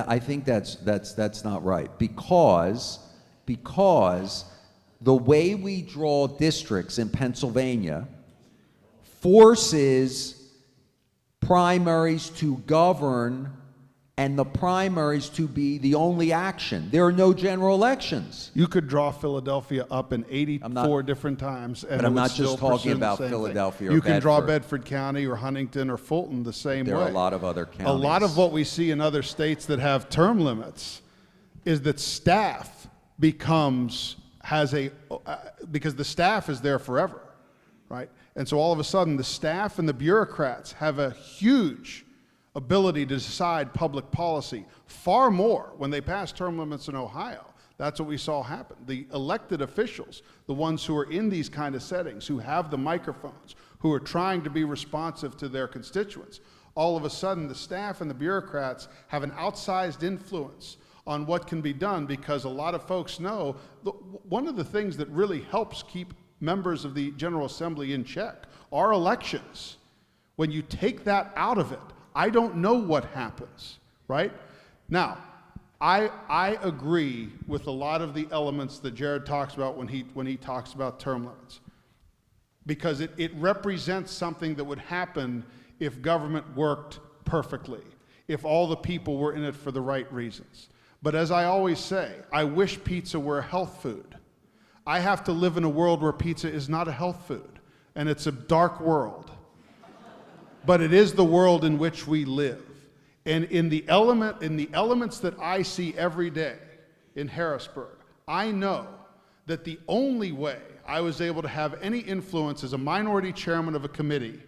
I think that's not right, because the way we draw districts in Pennsylvania forces primaries to govern and the primaries to be the only action. There are no general elections. You could draw Philadelphia up in 84 different times, and but I'm it would not still just talking pursue the about same Philadelphia thing. or You can draw Bedford. Bedford County or Huntington or Fulton the same way. There are a lot of other counties. A lot of what we see in other states that have term limits is that staff because the staff is there forever, right? And so all of a sudden the staff and the bureaucrats have a huge ability to decide public policy, far more when they passed term limits in Ohio. That's what we saw happen. The elected officials, the ones who are in these kind of settings, who have the microphones, who are trying to be responsive to their constituents, all of a sudden the staff and the bureaucrats have an outsized influence on what can be done, because a lot of folks know one of the things that really helps keep members of the General Assembly in check are elections. When you take that out of it, I don't know what happens, right? Now, I agree with a lot of the elements that Jared talks about when he talks about term limits, because it represents something that would happen if government worked perfectly, if all the people were in it for the right reasons. But as I always say, I wish pizza were a health food. I have to live in a world where pizza is not a health food, and it's a dark world. But it is the world in which we live. And in the elements that I see every day in Harrisburg, I know that the only way I was able to have any influence as a minority chairman of a committee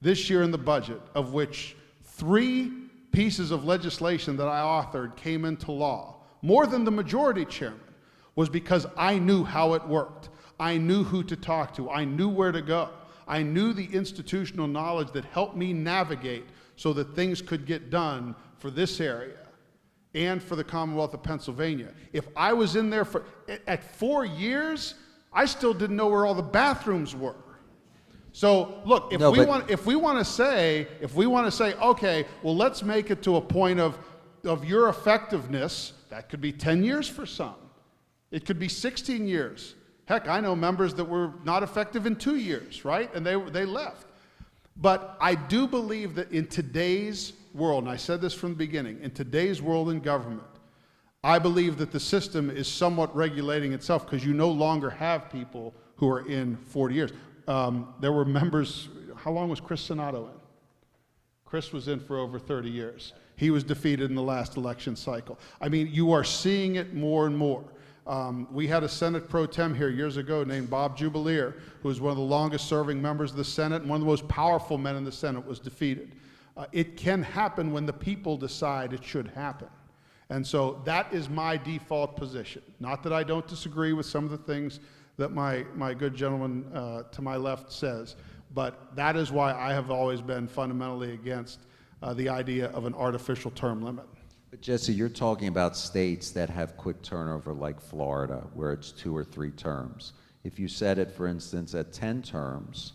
this year in the budget, of which 3 pieces of legislation that I authored came into law, more than the majority chairman, was because I knew how it worked. I knew who to talk to. I knew where to go. I knew the institutional knowledge that helped me navigate so that things could get done for this area and for the Commonwealth of Pennsylvania. If I was in there at 4 years, I still didn't know where all the bathrooms were. So look, if we want to say, okay, well, let's make it to a point of your effectiveness. That could be 10 years for some. It could be 16 years. Heck, I know members that were not effective in 2 years, right? And they left. But I do believe that in today's world, and I said this from the beginning, in today's world in government, I believe that the system is somewhat regulating itself because you no longer have people who are in 40 years. There were members, how long was Chris Sonato in? Chris was in for over 30 years. He was defeated in the last election cycle. I mean, you are seeing it more and more. We had a Senate pro tem here years ago named Bob Jubileer, who was one of the longest serving members of the Senate and one of the most powerful men in the Senate, was defeated. It can happen when the people decide it should happen. And so that is my default position. Not that I don't disagree with some of the things that my good gentleman to my left says, but that is why I have always been fundamentally against the idea of an artificial term limit. But Jesse, you're talking about states that have quick turnover like Florida, where it's 2 or 3 terms. If you set it, for instance, at 10 terms,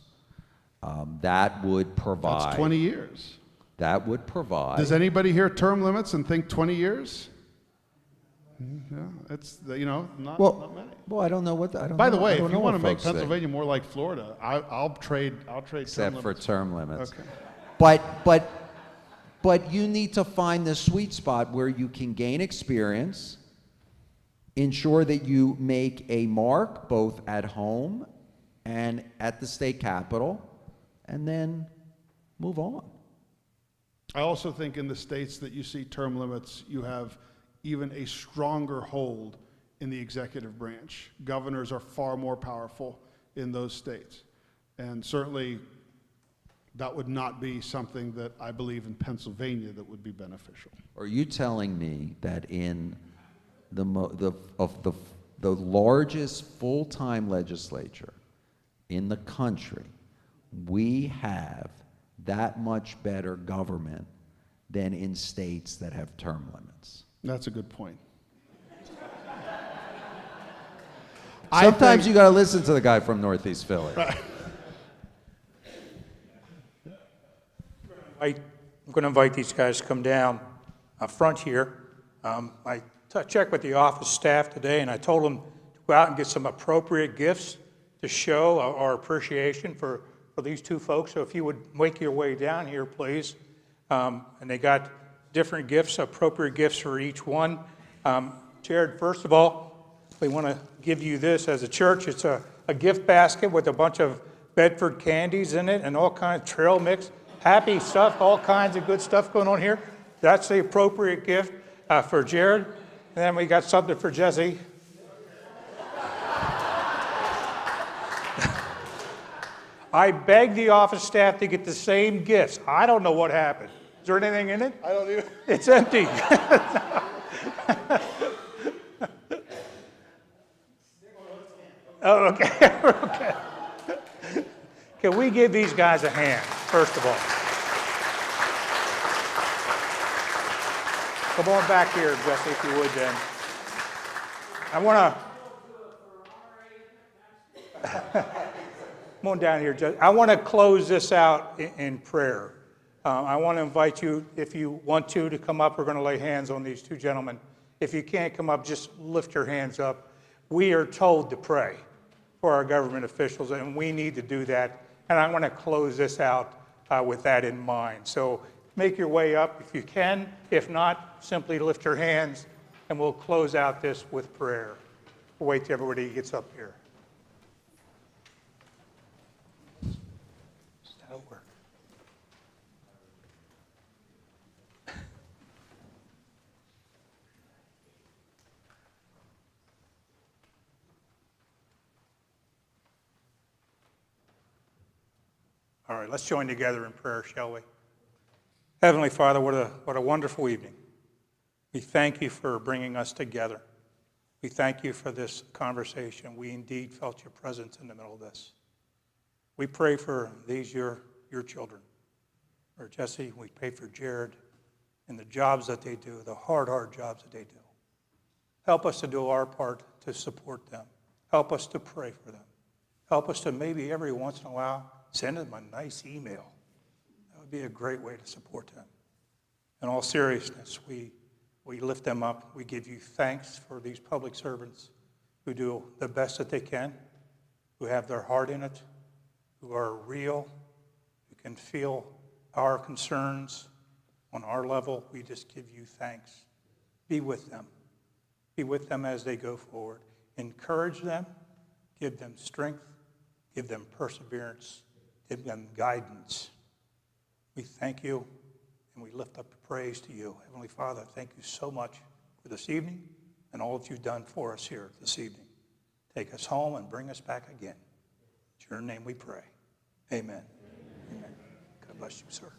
that would provide... That's 20 years. That would provide... Does anybody hear term limits and think 20 years? Yeah, it's, not many. Well, I don't know what... By the way, if you want to make Pennsylvania more like Florida, I'll trade except term for limits. Term limits. Okay. But you need to find the sweet spot where you can gain experience, ensure that you make a mark both at home and at the state capitol, and then move on. I also think in the states that you see term limits, you have even a stronger hold in the executive branch. Governors are far more powerful in those states. And certainly that would not be something that I believe in Pennsylvania that would be beneficial. Are you telling me that in the largest full-time legislature in the country, we have that much better government than in states that have term limits? That's a good point. Sometimes you got to listen to the guy from Northeast Philly. Right. I'm going to invite these guys to come down front here. I checked with the office staff today, and I told them to go out and get some appropriate gifts to show our appreciation for these two folks. So if you would make your way down here, please. And they got different gifts, appropriate gifts for each one. Jared, first of all, we want to give you this as a church. It's a gift basket with a bunch of Bedford candies in it and all kinds of trail mix. Happy stuff, all kinds of good stuff going on here. That's the appropriate gift for Jared. And then we got something for Jesse. I begged the office staff to get the same gifts. I don't know what happened. Is there anything in it? I don't either. It's empty. Oh, okay. Okay. Can we give these guys a hand, first of all? Come on back here, Jesse, if you would, then. I want to... Come on down here, Jesse. I want to close this out in prayer. I want to invite you, if you want to come up. We're going to lay hands on these two gentlemen. If you can't come up, just lift your hands up. We are told to pray for our government officials, and we need to do that. And I want to close this out with that in mind. So make your way up if you can. If not, simply lift your hands, and we'll close out this with prayer. We'll wait till everybody gets up here. That'll work. All right, let's join together in prayer, shall we? Heavenly Father, what a wonderful evening. We thank you for bringing us together. We thank you for this conversation. We indeed felt your presence in the middle of this. We pray for these, your children. For Jesse, we pray for Jared and the jobs that they do, the hard jobs that they do. Help us to do our part to support them. Help us to pray for them. Help us to maybe every once in a while send them a nice email. That would be a great way to support them. In all seriousness, we lift them up. We give you thanks for these public servants who do the best that they can, who have their heart in it, who are real, who can feel our concerns on our level. We just give you thanks. Be with them. Be with them as they go forward. Encourage them. Give them strength. Give them perseverance. Give them guidance. We thank you, and we lift up praise to you. Heavenly Father, thank you so much for this evening and all that you've done for us here this evening. Take us home and bring us back again. In your name we pray. Amen. Amen. God bless you, sir.